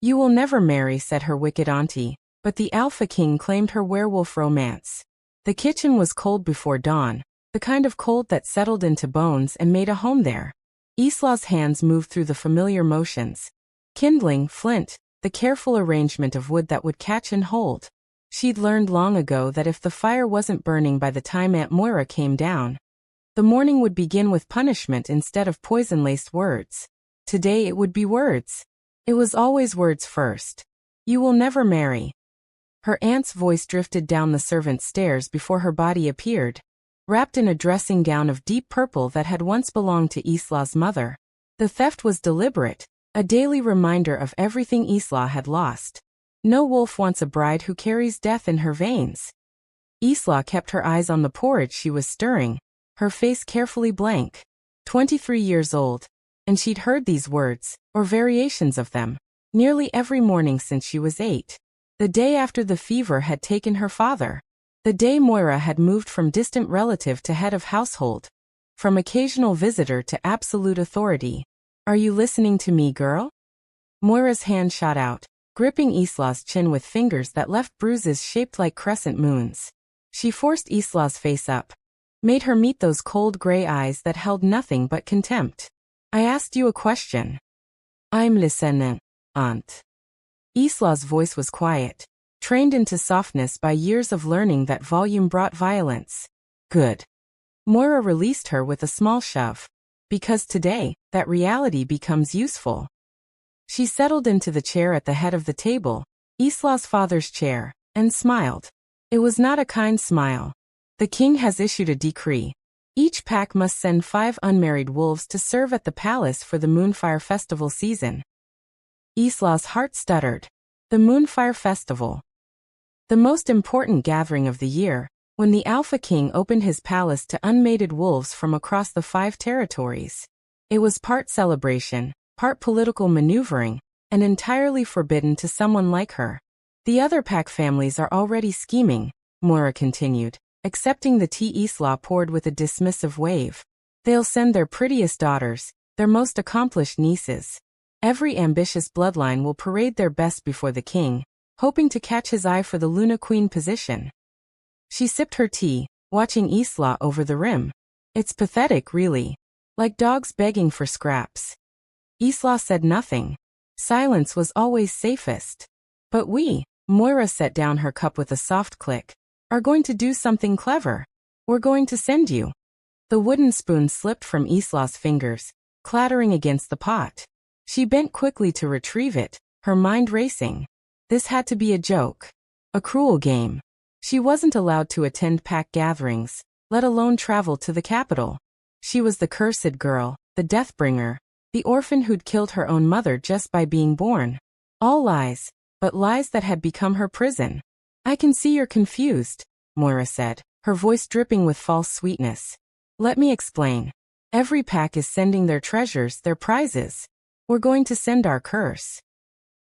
You will never marry, said her wicked auntie, but the Alpha King claimed her werewolf romance. The kitchen was cold before dawn, the kind of cold that settled into bones and made a home there. Isla's hands moved through the familiar motions. Kindling, flint, the careful arrangement of wood that would catch and hold. She'd learned long ago that if the fire wasn't burning by the time Aunt Moira came down, the morning would begin with punishment instead of poison-laced words. Today it would be words. It was always words first. You will never marry. Her aunt's voice drifted down the servant's stairs before her body appeared, wrapped in a dressing gown of deep purple that had once belonged to Isla's mother. The theft was deliberate, a daily reminder of everything Isla had lost. No wolf wants a bride who carries death in her veins. Isla kept her eyes on the porridge she was stirring, her face carefully blank. 23 years old, and she'd heard these words, or variations of them, nearly every morning since she was 8. The day after the fever had taken her father. The day Moira had moved from distant relative to head of household. From occasional visitor to absolute authority. Are you listening to me, girl? Moira's hand shot out, gripping Isla's chin with fingers that left bruises shaped like crescent moons. She forced Isla's face up, made her meet those cold gray eyes that held nothing but contempt. I asked you a question. I'm listening, Aunt. Isla's voice was quiet, trained into softness by years of learning that volume brought violence. Good. Moira released her with a small shove. Because today, that reality becomes useful. She settled into the chair at the head of the table, Isla's father's chair, and smiled. It was not a kind smile. The king has issued a decree. Each pack must send 5 unmarried wolves to serve at the palace for the Moonfire Festival season. Isla's heart stuttered. The Moonfire Festival. The most important gathering of the year, when the Alpha King opened his palace to unmated wolves from across the 5 territories. It was part celebration, part political maneuvering, and entirely forbidden to someone like her. The other pack families are already scheming, Moira continued, accepting the tea Isla poured with a dismissive wave. They'll send their prettiest daughters, their most accomplished nieces. Every ambitious bloodline will parade their best before the king, hoping to catch his eye for the Luna Queen position. She sipped her tea, watching Isla over the rim. It's pathetic, really. Like dogs begging for scraps. Isla said nothing. Silence was always safest. But we, Moira set down her cup with a soft click, are going to do something clever. We're going to send you. The wooden spoon slipped from Isla's fingers, clattering against the pot. She bent quickly to retrieve it, her mind racing. This had to be a joke. A cruel game. She wasn't allowed to attend pack gatherings, let alone travel to the capital. She was the cursed girl, the deathbringer, the orphan who'd killed her own mother just by being born. All lies, but lies that had become her prison. I can see you're confused, Moira said, her voice dripping with false sweetness. Let me explain. Every pack is sending their treasures, their prizes. We're going to send our curse.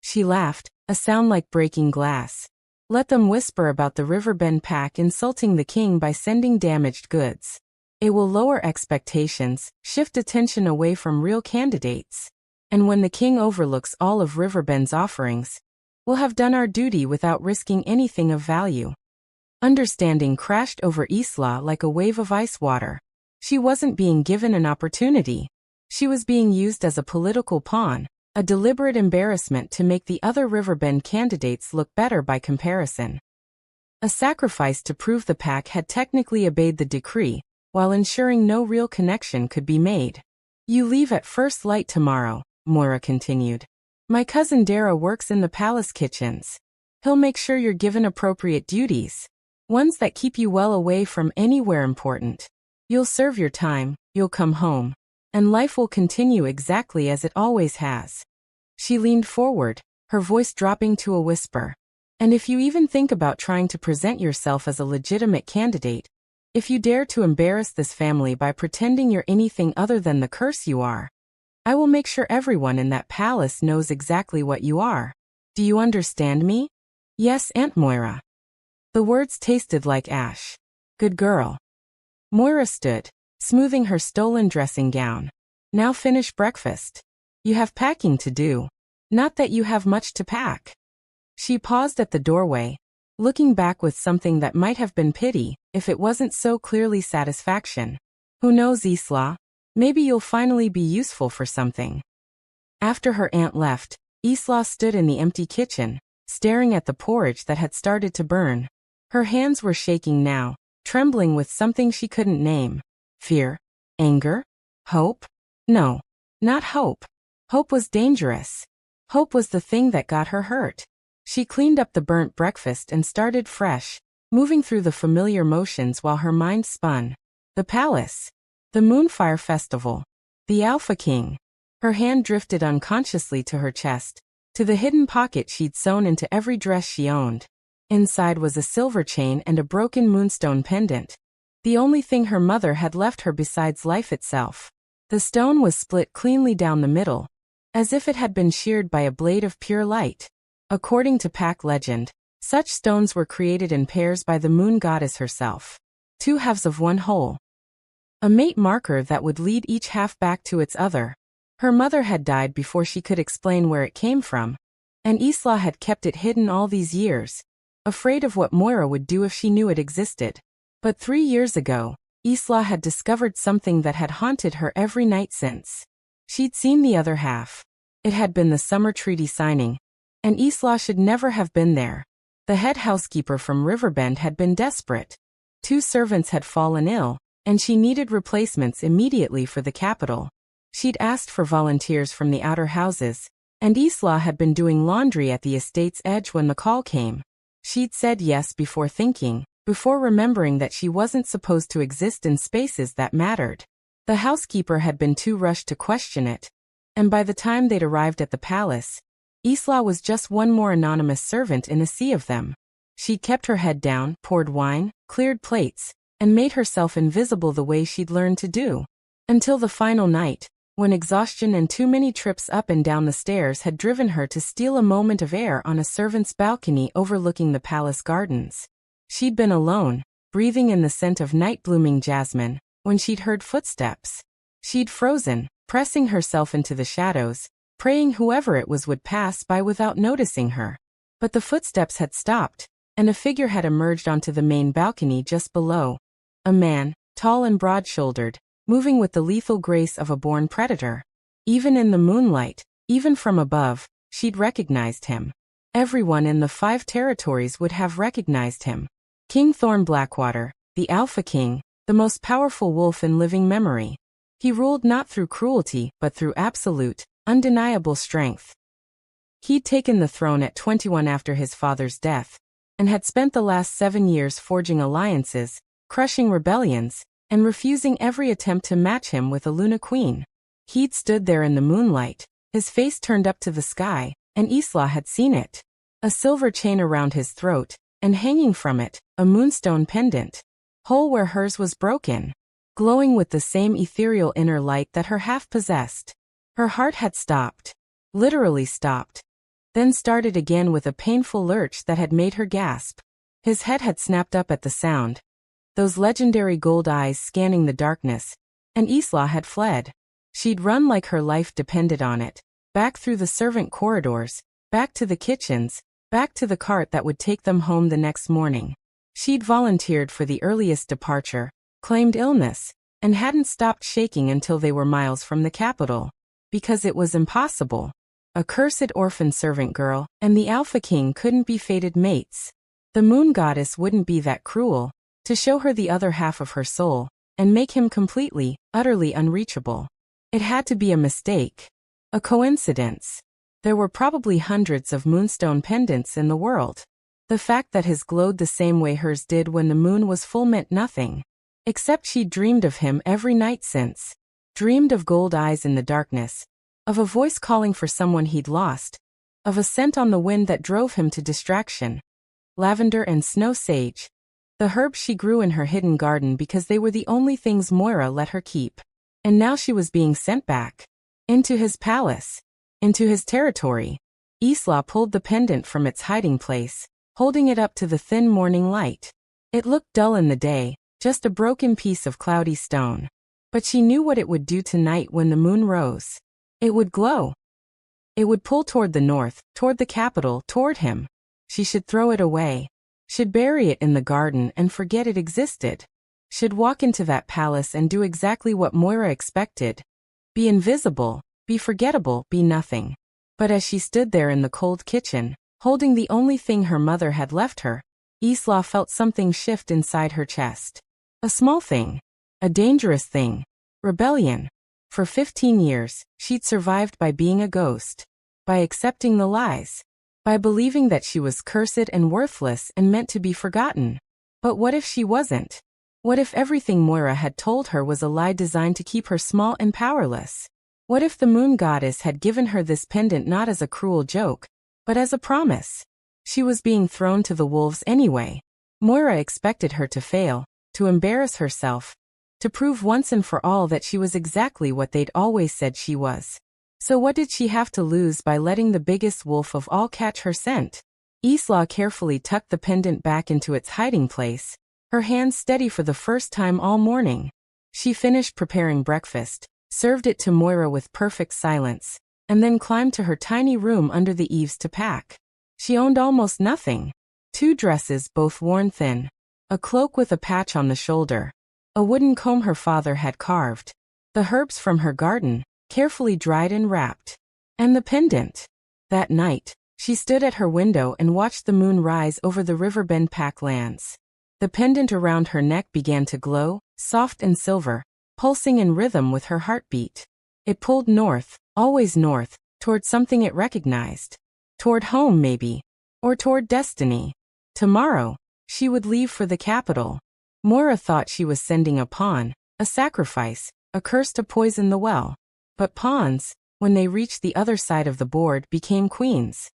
She laughed, a sound like breaking glass. Let them whisper about the Riverbend pack insulting the king by sending damaged goods. It will lower expectations, shift attention away from real candidates. And when the king overlooks all of Riverbend's offerings, we'll have done our duty without risking anything of value. Understanding crashed over Isla like a wave of ice water. She wasn't being given an opportunity. She was being used as a political pawn, a deliberate embarrassment to make the other Riverbend candidates look better by comparison. A sacrifice to prove the pack had technically obeyed the decree, while ensuring no real connection could be made. You leave at first light tomorrow, Moira continued. My cousin Dara works in the palace kitchens. He'll make sure you're given appropriate duties, ones that keep you well away from anywhere important. You'll serve your time, you'll come home, and life will continue exactly as it always has. She leaned forward, her voice dropping to a whisper. And if you even think about trying to present yourself as a legitimate candidate, if you dare to embarrass this family by pretending you're anything other than the curse you are, I will make sure everyone in that palace knows exactly what you are. Do you understand me? Yes, Aunt Moira. The words tasted like ash. Good girl. Moira stood, smoothing her stolen dressing gown. Now finish breakfast. You have packing to do. Not that you have much to pack. She paused at the doorway, looking back with something that might have been pity, if it wasn't so clearly satisfaction. Who knows, Isla? Maybe you'll finally be useful for something. After her aunt left, Isla stood in the empty kitchen, staring at the porridge that had started to burn. Her hands were shaking now, trembling with something she couldn't name. Fear? Anger? Hope? No, not hope. Hope was dangerous. Hope was the thing that got her hurt. She cleaned up the burnt breakfast and started fresh, moving through the familiar motions while her mind spun. The palace. The Moonfire Festival. The Alpha King. Her hand drifted unconsciously to her chest, to the hidden pocket she'd sewn into every dress she owned. Inside was a silver chain and a broken moonstone pendant. The only thing her mother had left her besides life itself. The stone was split cleanly down the middle, as if it had been sheared by a blade of pure light. According to pack legend, such stones were created in pairs by the moon goddess herself. Two halves of one whole. A mate marker that would lead each half back to its other. Her mother had died before she could explain where it came from, and Isla had kept it hidden all these years, afraid of what Moira would do if she knew it existed. But 3 years ago, Isla had discovered something that had haunted her every night since. She'd seen the other half. It had been the summer treaty signing, and Isla should never have been there. The head housekeeper from Riverbend had been desperate. 2 servants had fallen ill, and she needed replacements immediately for the capital. She'd asked for volunteers from the outer houses, and Isla had been doing laundry at the estate's edge when the call came. She'd said yes before thinking, before remembering that she wasn't supposed to exist in spaces that mattered. The housekeeper had been too rushed to question it, and by the time they'd arrived at the palace, Isla was just one more anonymous servant in a sea of them. She'd kept her head down, poured wine, cleared plates, and made herself invisible the way she'd learned to do. Until the final night, when exhaustion and too many trips up and down the stairs had driven her to steal a moment of air on a servant's balcony overlooking the palace gardens. She'd been alone, breathing in the scent of night-blooming jasmine, when she'd heard footsteps. She'd frozen, pressing herself into the shadows, praying whoever it was would pass by without noticing her. But the footsteps had stopped, and a figure had emerged onto the main balcony just below. A man, tall and broad-shouldered, moving with the lethal grace of a born predator. Even in the moonlight, even from above, she'd recognized him. Everyone in the 5 territories would have recognized him. King Thorn Blackwater, the Alpha King, the most powerful wolf in living memory. He ruled not through cruelty, but through absolute, undeniable strength. He'd taken the throne at 21 after his father's death, and had spent the last 7 years forging alliances, crushing rebellions, and refusing every attempt to match him with a Luna Queen. He'd stood there in the moonlight, his face turned up to the sky, and Isla had seen it. A silver chain around his throat, and hanging from it, a moonstone pendant, whole where hers was broken, glowing with the same ethereal inner light that her half possessed. Her heart had stopped. Literally stopped. Then started again with a painful lurch that had made her gasp. His head had snapped up at the sound, those legendary gold eyes scanning the darkness, and Isla had fled. She'd run like her life depended on it, back through the servant corridors, back to the kitchens, back to the cart that would take them home the next morning. She'd volunteered for the earliest departure, claimed illness, and hadn't stopped shaking until they were miles from the capital. Because it was impossible. A cursed orphan servant girl, and the Alpha King couldn't be fated mates. The moon goddess wouldn't be that cruel, to show her the other half of her soul, and make him completely, utterly unreachable. It had to be a mistake. A coincidence. There were probably hundreds of moonstone pendants in the world. The fact that his glowed the same way hers did when the moon was full meant nothing. Except she'd dreamed of him every night since. Dreamed of gold eyes in the darkness, of a voice calling for someone he'd lost, of a scent on the wind that drove him to distraction. Lavender and snow sage. The herbs she grew in her hidden garden because they were the only things Moira let her keep. And now she was being sent back. Into his palace. Into his territory. Isla pulled the pendant from its hiding place, holding it up to the thin morning light. It looked dull in the day, just a broken piece of cloudy stone. But she knew what it would do tonight when the moon rose. It would glow. It would pull toward the north, toward the capital, toward him. She should throw it away. Should bury it in the garden and forget it existed. Should walk into that palace and do exactly what Moira expected. Be invisible, be forgettable, be nothing. But as she stood there in the cold kitchen, holding the only thing her mother had left her, Isla felt something shift inside her chest. A small thing. A dangerous thing. Rebellion. For 15 years, she'd survived by being a ghost. By accepting the lies. By believing that she was cursed and worthless and meant to be forgotten. But what if she wasn't? What if everything Moira had told her was a lie designed to keep her small and powerless? What if the moon goddess had given her this pendant not as a cruel joke, but as a promise? She was being thrown to the wolves anyway. Moira expected her to fail, to embarrass herself, to prove once and for all that she was exactly what they'd always said she was. So what did she have to lose by letting the biggest wolf of all catch her scent? Isla carefully tucked the pendant back into its hiding place, her hands steady for the first time all morning. She finished preparing breakfast, served it to Moira with perfect silence, and then climbed to her tiny room under the eaves to pack. She owned almost nothing. 2 dresses, both worn thin. A cloak with a patch on the shoulder. A wooden comb her father had carved. The herbs from her garden, carefully dried and wrapped. And the pendant. That night, she stood at her window and watched the moon rise over the riverbend pack lands. The pendant around her neck began to glow, soft and silver, pulsing in rhythm with her heartbeat. It pulled north, always north, toward something it recognized. Toward home, maybe. Or toward destiny. Tomorrow, she would leave for the capital. Moira thought she was sending a pawn, a sacrifice, a curse to poison the well. But pawns, when they reached the other side of the board, became queens.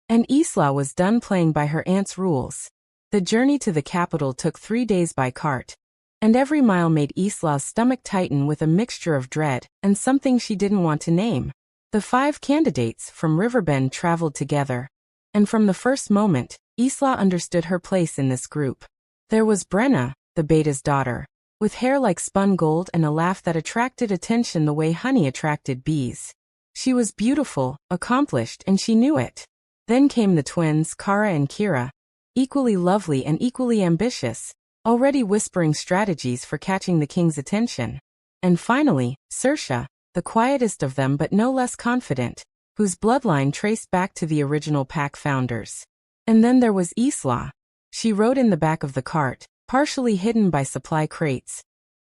And Isla was done playing by her aunt's rules. The journey to the capital took 3 days by cart. And every mile made Isla's stomach tighten with a mixture of dread and something she didn't want to name. The 5 candidates from Riverbend traveled together. And from the first moment, Isla understood her place in this group. There was Brenna, the beta's daughter, with hair like spun gold and a laugh that attracted attention the way honey attracted bees. She was beautiful, accomplished, and she knew it. Then came the twins, Kara and Kira, equally lovely and equally ambitious, already whispering strategies for catching the king's attention. And finally, Saoirse, the quietest of them but no less confident, whose bloodline traced back to the original pack founders. And then there was Isla. She rode in the back of the cart, partially hidden by supply crates.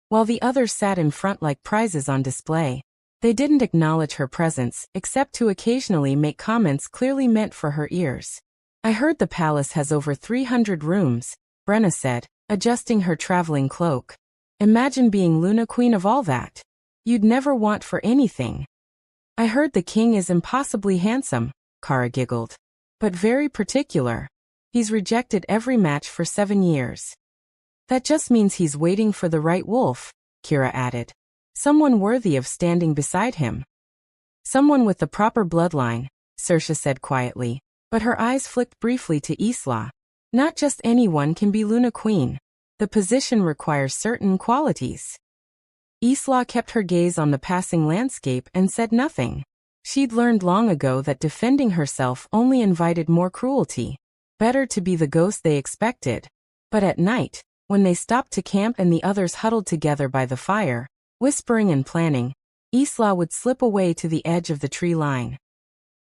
While the others sat in front like prizes on display. They didn't acknowledge her presence, except to occasionally make comments clearly meant for her ears. I heard the palace has over 300 rooms, Brenna said, adjusting her traveling cloak. Imagine being Luna Queen of all that. You'd never want for anything. I heard the king is impossibly handsome, Kara giggled. But very particular. He's rejected every match for 7 years. That just means he's waiting for the right wolf, Kira added. Someone worthy of standing beside him. Someone with the proper bloodline, Saoirse said quietly, but her eyes flicked briefly to Isla. Not just anyone can be Luna Queen. The position requires certain qualities. Isla kept her gaze on the passing landscape and said nothing. She'd learned long ago that defending herself only invited more cruelty. Better to be the ghost they expected. But at night, when they stopped to camp and the others huddled together by the fire, whispering and planning, Isla would slip away to the edge of the tree line.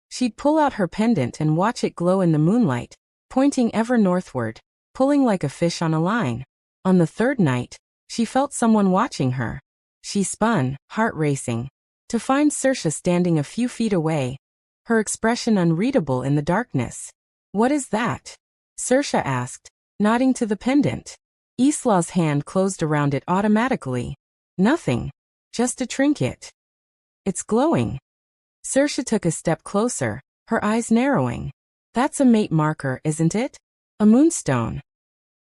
She'd pull out her pendant and watch it glow in the moonlight, pointing ever northward, pulling like a fish on a line. On the 3rd night, she felt someone watching her. She spun, heart racing, to find Saoirse standing a few feet away, her expression unreadable in the darkness. What is that? Saoirse asked, nodding to the pendant. Isla's hand closed around it automatically. Nothing. Just a trinket. It's glowing. Saoirse took a step closer, her eyes narrowing. That's a mate marker, isn't it? A moonstone.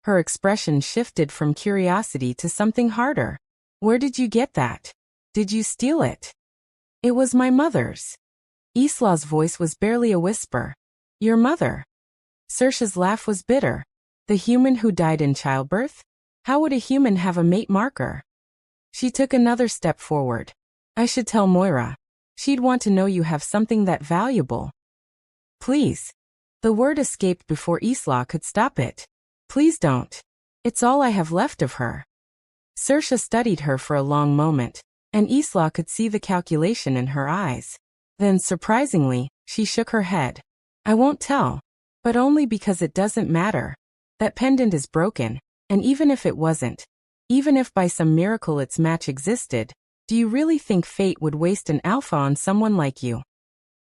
Her expression shifted from curiosity to something harder. Where did you get that? Did you steal it? It was my mother's. Isla's voice was barely a whisper. Your mother? Saoirse's laugh was bitter. The human who died in childbirth? How would a human have a mate marker? She took another step forward. I should tell Moira. She'd want to know you have something that valuable. Please. The word escaped before Isla could stop it. Please don't. It's all I have left of her. Saoirse studied her for a long moment, and Isla could see the calculation in her eyes. Then, surprisingly, she shook her head. I won't tell. But only because it doesn't matter. That pendant is broken, and even if it wasn't, even if by some miracle its match existed, do you really think fate would waste an alpha on someone like you?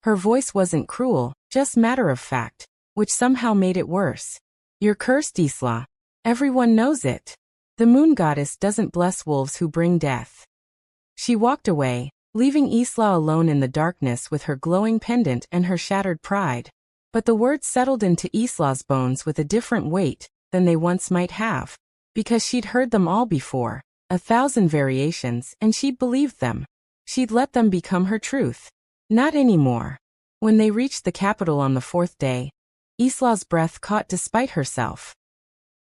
Her voice wasn't cruel, just matter of fact, which somehow made it worse. You're cursed, Isla. Everyone knows it. The moon goddess doesn't bless wolves who bring death. She walked away, leaving Isla alone in the darkness with her glowing pendant and her shattered pride. But the words settled into Isla's bones with a different weight than they once might have, because she'd heard them all before, 1,000 variations, and she'd believed them. She'd let them become her truth. Not anymore. When they reached the capital on the 4th day, Isla's breath caught despite herself.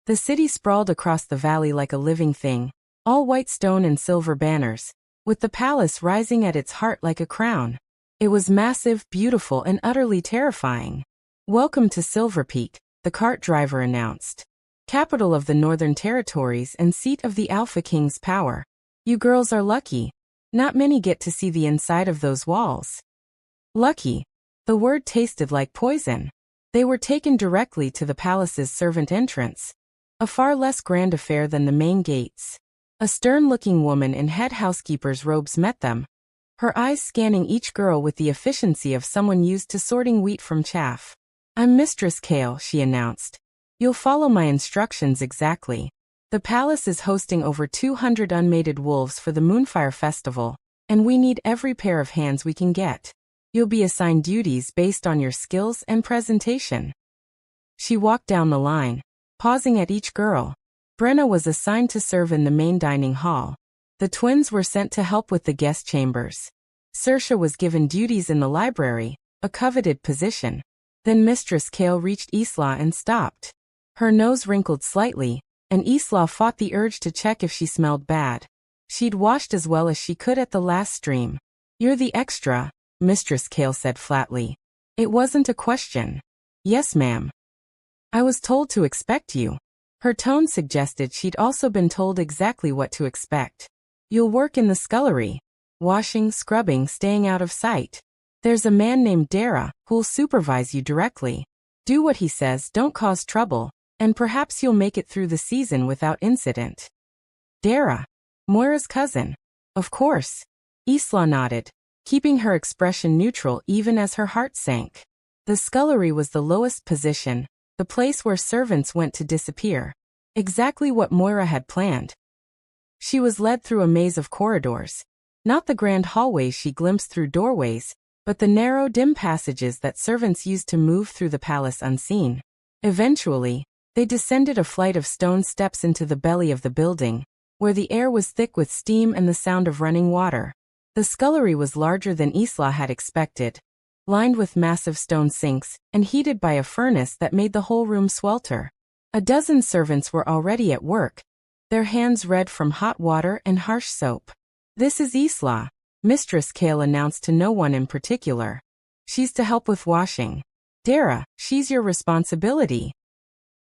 The city sprawled across the valley like a living thing, all white stone and silver banners, with the palace rising at its heart like a crown. It was massive, beautiful, and utterly terrifying. Welcome to Silver Peak, the cart driver announced. Capital of the Northern Territories and seat of the Alpha King's power. You girls are lucky. Not many get to see the inside of those walls. Lucky. The word tasted like poison. They were taken directly to the palace's servant entrance. A far less grand affair than the main gates. A stern-looking woman in head housekeeper's robes met them, her eyes scanning each girl with the efficiency of someone used to sorting wheat from chaff. I'm Mistress Kale, she announced. You'll follow my instructions exactly. The palace is hosting over 200 unmated wolves for the Moonfire Festival, and we need every pair of hands we can get. You'll be assigned duties based on your skills and presentation. She walked down the line, pausing at each girl. Brenna was assigned to serve in the main dining hall. The twins were sent to help with the guest chambers. Saoirse was given duties in the library, a coveted position. Then Mistress Kale reached Isla and stopped. Her nose wrinkled slightly, and Isla fought the urge to check if she smelled bad. She'd washed as well as she could at the last stream. You're the extra, Mistress Kale said flatly. It wasn't a question. Yes, ma'am. I was told to expect you. Her tone suggested she'd also been told exactly what to expect. You'll work in the scullery. Washing, scrubbing, staying out of sight. There's a man named Dara, who'll supervise you directly. Do what he says, don't cause trouble, and perhaps you'll make it through the season without incident. Dara. Moira's cousin. Of course. Isla nodded, keeping her expression neutral even as her heart sank. The scullery was the lowest position, the place where servants went to disappear. Exactly what Moira had planned. She was led through a maze of corridors. Not the grand hallways she glimpsed through doorways, but the narrow, dim passages that servants used to move through the palace unseen. Eventually, they descended a flight of stone steps into the belly of the building, where the air was thick with steam and the sound of running water. The scullery was larger than Isla had expected, lined with massive stone sinks, and heated by a furnace that made the whole room swelter. A dozen servants were already at work, their hands red from hot water and harsh soap. This is Isla, Mistress Kale announced to no one in particular. She's to help with washing. Dara, she's your responsibility.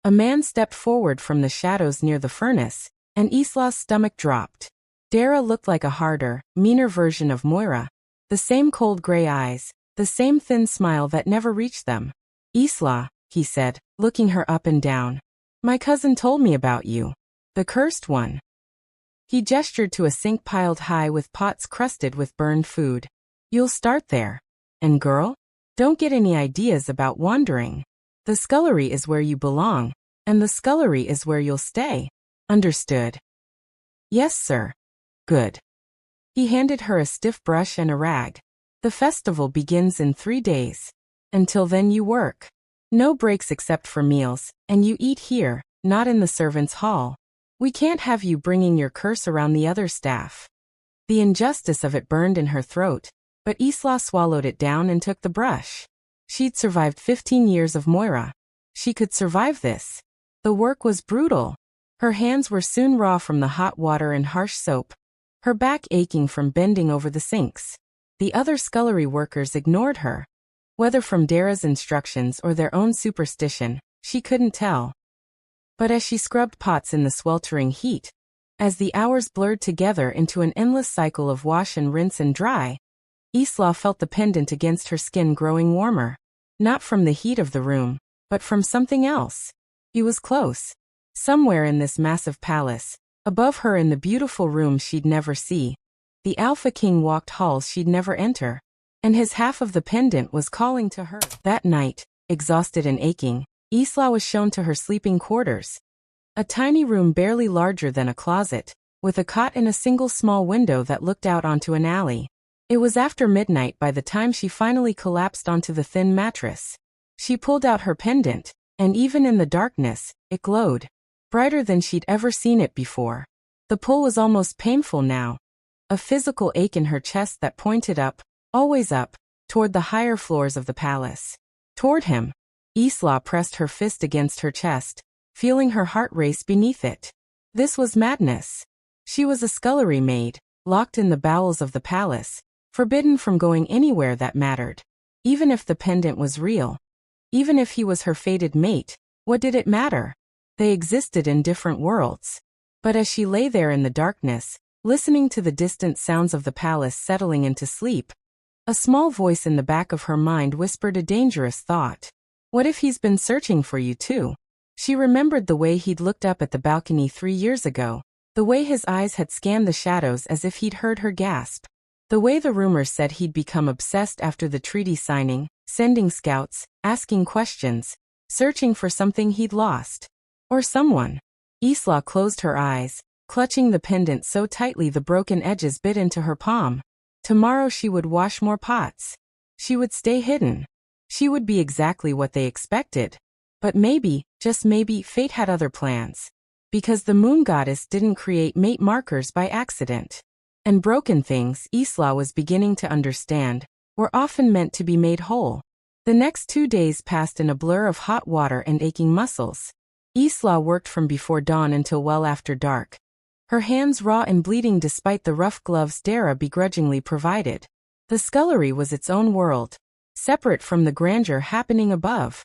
A man stepped forward from the shadows near the furnace, and Isla's stomach dropped. Dara looked like a harder, meaner version of Moira. The same cold gray eyes, the same thin smile that never reached them. Isla, he said, looking her up and down. My cousin told me about you. The cursed one. He gestured to a sink piled high with pots crusted with burned food. You'll start there. And girl? Don't get any ideas about wandering. The scullery is where you belong, and the scullery is where you'll stay. Understood? Yes, sir. Good. He handed her a stiff brush and a rag. The festival begins in 3 days. Until then you work. No breaks except for meals, and you eat here, not in the servants' hall. We can't have you bringing your curse around the other staff. The injustice of it burned in her throat, but Isla swallowed it down and took the brush. She'd survived 15 years of Moira. She could survive this. The work was brutal. Her hands were soon raw from the hot water and harsh soap, her back aching from bending over the sinks. The other scullery workers ignored her. Whether from Dara's instructions or their own superstition, she couldn't tell. But as she scrubbed pots in the sweltering heat, as the hours blurred together into an endless cycle of wash and rinse and dry, Isla felt the pendant against her skin growing warmer. Not from the heat of the room, but from something else. He was close. Somewhere in this massive palace, above her in the beautiful room she'd never see. The Alpha King walked halls she'd never enter, and his half of the pendant was calling to her. That night, exhausted and aching, Isla was shown to her sleeping quarters. A tiny room barely larger than a closet, with a cot and a single small window that looked out onto an alley. It was after midnight by the time she finally collapsed onto the thin mattress. She pulled out her pendant, and even in the darkness, it glowed. Brighter than she'd ever seen it before. The pull was almost painful now. A physical ache in her chest that pointed up, always up, toward the higher floors of the palace. Toward him. Isla pressed her fist against her chest, feeling her heart race beneath it. This was madness. She was a scullery maid, locked in the bowels of the palace, forbidden from going anywhere that mattered. Even if the pendant was real, even if he was her fated mate, what did it matter? They existed in different worlds. But as she lay there in the darkness, listening to the distant sounds of the palace settling into sleep, a small voice in the back of her mind whispered a dangerous thought. What if he's been searching for you too? She remembered the way he'd looked up at the balcony 3 years ago, the way his eyes had scanned the shadows as if he'd heard her gasp, the way the rumors said he'd become obsessed after the treaty signing, sending scouts, asking questions, searching for something he'd lost. Or someone. Isla closed her eyes, clutching the pendant so tightly the broken edges bit into her palm. Tomorrow she would wash more pots. She would stay hidden. She would be exactly what they expected. But maybe, just maybe, fate had other plans. Because the moon goddess didn't create mate markers by accident. And broken things, Isla was beginning to understand, were often meant to be made whole. The next 2 days passed in a blur of hot water and aching muscles. Isla worked from before dawn until well after dark. Her hands raw and bleeding despite the rough gloves Dara begrudgingly provided. The scullery was its own world, separate from the grandeur happening above.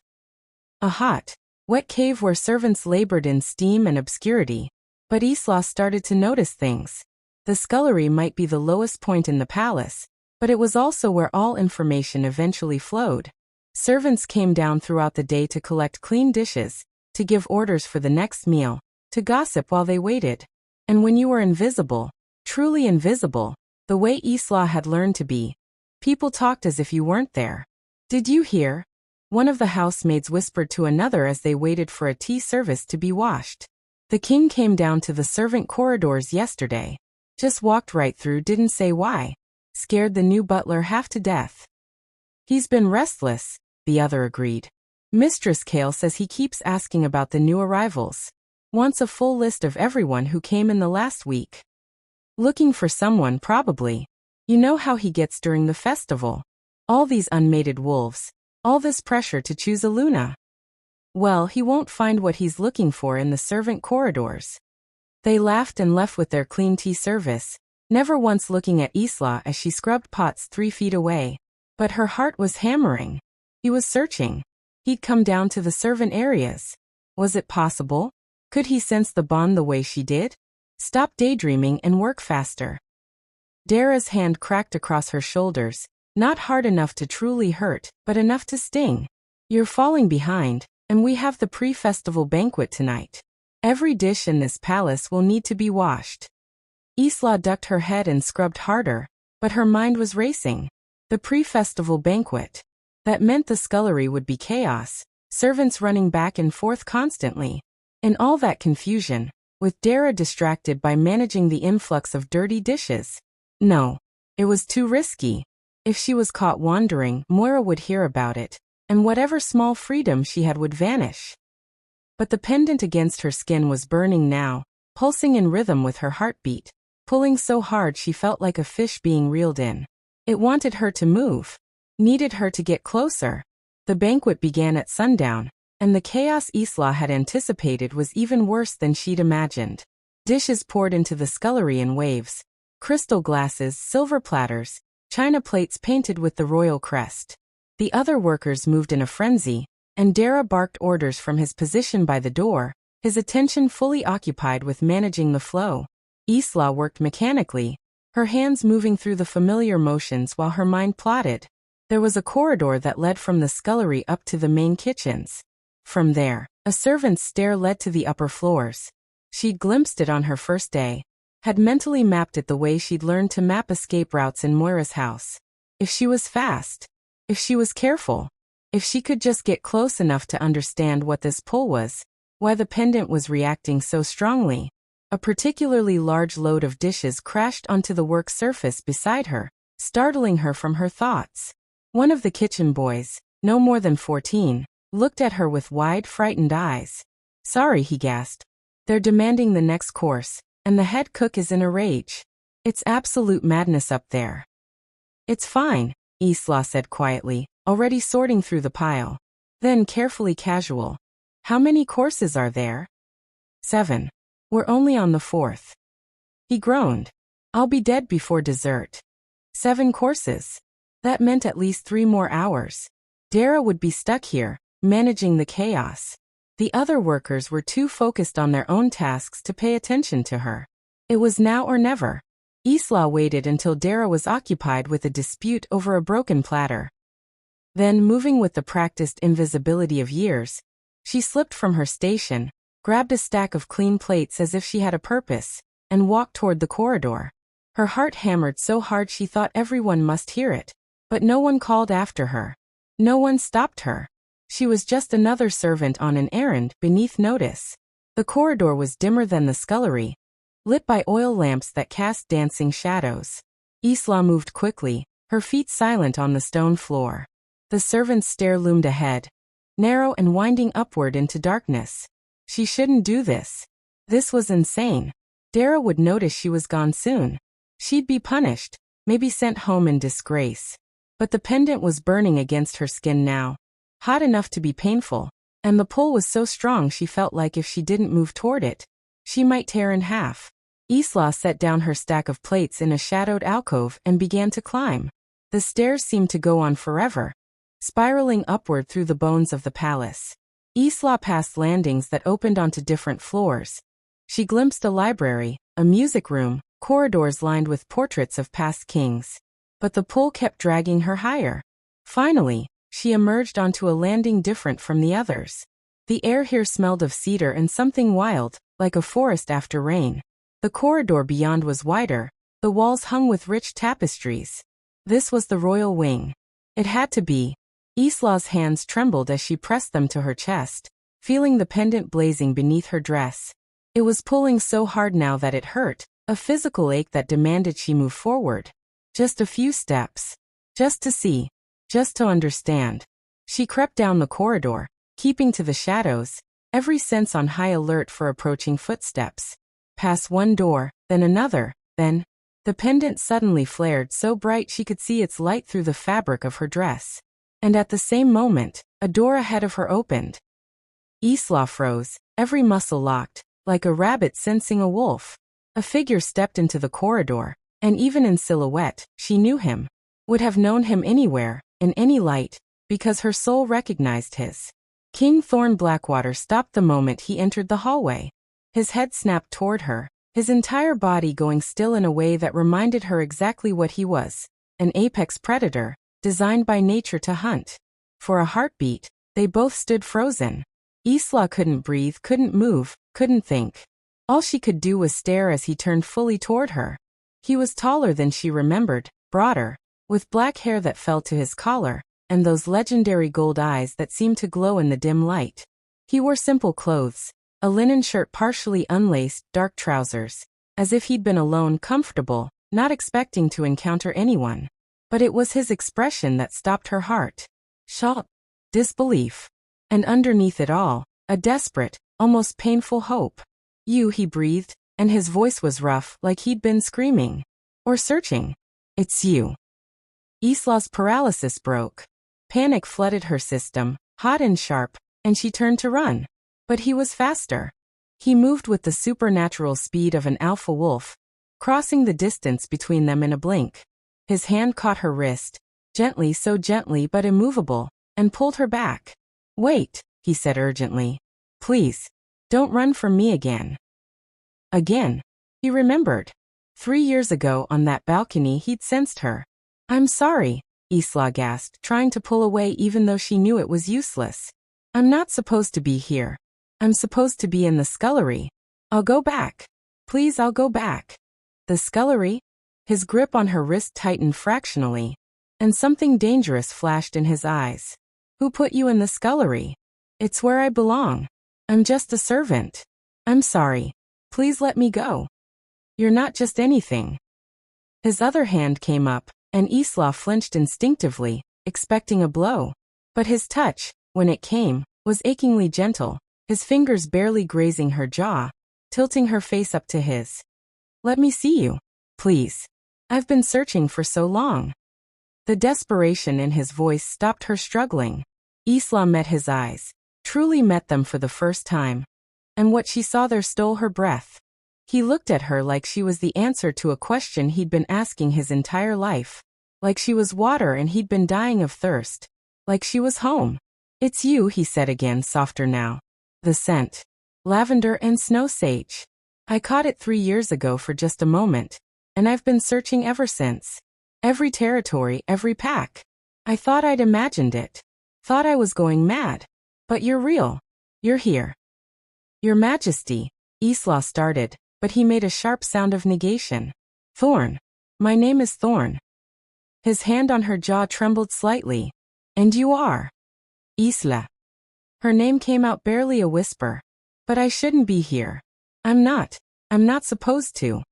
A hot, wet cave where servants labored in steam and obscurity. But Isla started to notice things. The scullery might be the lowest point in the palace, but it was also where all information eventually flowed. Servants came down throughout the day to collect clean dishes, to give orders for the next meal, to gossip while they waited. And when you were invisible, truly invisible, the way Isla had learned to be, people talked as if you weren't there. Did you hear? One of the housemaids whispered to another as they waited for a tea service to be washed. The king came down to the servant corridors yesterday. Just walked right through, didn't say why. Scared the new butler half to death. He's been restless, the other agreed. Mistress Kale says he keeps asking about the new arrivals. Wants a full list of everyone who came in the last week. Looking for someone, probably. You know how he gets during the festival. All these unmated wolves. All this pressure to choose a Luna. Well, he won't find what he's looking for in the servant corridors. They laughed and left with their clean tea service, never once looking at Isla as she scrubbed pots 3 feet away. But her heart was hammering. He was searching. He'd come down to the servant areas. Was it possible? Could he sense the bond the way she did? Stop daydreaming and work faster. Dara's hand cracked across her shoulders, not hard enough to truly hurt, but enough to sting. You're falling behind, and we have the pre-festival banquet tonight. Every dish in this palace will need to be washed. Isla ducked her head and scrubbed harder, but her mind was racing. The pre-festival banquet. That meant the scullery would be chaos, servants running back and forth constantly. In all that confusion, with Dara distracted by managing the influx of dirty dishes. No, it was too risky. If she was caught wandering, Moira would hear about it, and whatever small freedom she had would vanish. But the pendant against her skin was burning now, pulsing in rhythm with her heartbeat, pulling so hard she felt like a fish being reeled in. It wanted her to move. Needed her to get closer. The banquet began at sundown, and the chaos Isla had anticipated was even worse than she'd imagined. Dishes poured into the scullery in waves. Crystal glasses, silver platters, china plates painted with the royal crest. The other workers moved in a frenzy, and Dara barked orders from his position by the door, his attention fully occupied with managing the flow. Isla worked mechanically, her hands moving through the familiar motions while her mind plotted. There was a corridor that led from the scullery up to the main kitchens. From there, a servant's stair led to the upper floors. She'd glimpsed it on her first day, had mentally mapped it the way she'd learned to map escape routes in Moira's house. If she was fast, if she was careful, if she could just get close enough to understand what this pull was, why the pendant was reacting so strongly. A particularly large load of dishes crashed onto the work surface beside her, startling her from her thoughts. One of the kitchen boys, no more than 14, looked at her with wide, frightened eyes. "Sorry," he gasped. "They're demanding the next course, and the head cook is in a rage. It's absolute madness up there." "It's fine," Isla said quietly, already sorting through the pile. Then carefully casual. "How many courses are there?" 7. "We're only on the 4th. He groaned. "I'll be dead before dessert." 7 courses. That meant at least 3 more hours. Dara would be stuck here, managing the chaos. The other workers were too focused on their own tasks to pay attention to her. It was now or never. Isla waited until Dara was occupied with a dispute over a broken platter. Then, moving with the practiced invisibility of years, she slipped from her station, grabbed a stack of clean plates as if she had a purpose, and walked toward the corridor. Her heart hammered so hard she thought everyone must hear it, but no one called after her. No one stopped her. She was just another servant on an errand beneath notice. The corridor was dimmer than the scullery, lit by oil lamps that cast dancing shadows. Isla moved quickly, her feet silent on the stone floor. The servant's stair loomed ahead, narrow and winding upward into darkness. She shouldn't do this. This was insane. Dara would notice she was gone soon. She'd be punished, maybe sent home in disgrace. But the pendant was burning against her skin now, hot enough to be painful, and the pull was so strong she felt like if she didn't move toward it, she might tear in half. Isla set down her stack of plates in a shadowed alcove and began to climb. The stairs seemed to go on forever, spiraling upward through the bones of the palace. Isla passed landings that opened onto different floors. She glimpsed a library, a music room, corridors lined with portraits of past kings. But the pull kept dragging her higher. Finally, she emerged onto a landing different from the others. The air here smelled of cedar and something wild, like a forest after rain. The corridor beyond was wider, the walls hung with rich tapestries. This was the royal wing. It had to be. Isla's hands trembled as she pressed them to her chest, feeling the pendant blazing beneath her dress. It was pulling so hard now that it hurt, a physical ache that demanded she move forward. Just a few steps. Just to see. Just to understand. She crept down the corridor, keeping to the shadows, every sense on high alert for approaching footsteps. Past one door, then another, then. The pendant suddenly flared so bright she could see its light through the fabric of her dress. And at the same moment, a door ahead of her opened. Isla froze, every muscle locked, like a rabbit sensing a wolf. A figure stepped into the corridor, and even in silhouette, she knew him. Would have known him anywhere, in any light, because her soul recognized his. King Thorn Blackwater stopped the moment he entered the hallway. His head snapped toward her, his entire body going still in a way that reminded her exactly what he was, an apex predator, designed by nature to hunt. For a heartbeat, they both stood frozen. Isla couldn't breathe, couldn't move, couldn't think. All she could do was stare as he turned fully toward her. He was taller than she remembered, broader, with black hair that fell to his collar, and those legendary gold eyes that seemed to glow in the dim light. He wore simple clothes, a linen shirt partially unlaced, dark trousers, as if he'd been alone, comfortable, not expecting to encounter anyone. But it was his expression that stopped her heart. Shock, disbelief, and underneath it all, a desperate, almost painful hope. "You," he breathed, and his voice was rough, like he'd been screaming. Or searching. "It's you." Isla's paralysis broke. Panic flooded her system, hot and sharp, and she turned to run. But he was faster. He moved with the supernatural speed of an alpha wolf, crossing the distance between them in a blink. His hand caught her wrist, gently, so gently but immovable, and pulled her back. Wait, he said urgently. Please. Don't run from me again. Again. He remembered. 3 years ago on that balcony he'd sensed her. I'm sorry, Isla gasped, trying to pull away even though she knew it was useless. I'm not supposed to be here. I'm supposed to be in the scullery. I'll go back. Please, I'll go back. The scullery? His grip on her wrist tightened fractionally, and something dangerous flashed in his eyes. Who put you in the scullery? It's where I belong. I'm just a servant. I'm sorry. Please let me go. You're not just anything. His other hand came up, and Isla flinched instinctively, expecting a blow. But his touch, when it came, was achingly gentle, his fingers barely grazing her jaw, tilting her face up to his. Let me see you, please. I've been searching for so long. The desperation in his voice stopped her struggling. Isla met his eyes, truly met them for the first time. And what she saw there stole her breath. He looked at her like she was the answer to a question he'd been asking his entire life. Like she was water and he'd been dying of thirst. Like she was home. It's you, he said again, softer now. The scent. Lavender and snow sage. I caught it 3 years ago for just a moment, and I've been searching ever since. Every territory, every pack. I thought I'd imagined it. Thought I was going mad. But you're real. You're here. Your Majesty, Isla started, but he made a sharp sound of negation. Thorn. My name is Thorn. His hand on her jaw trembled slightly. And you are? Isla. Her name came out barely a whisper. But I shouldn't be here. I'm not supposed to.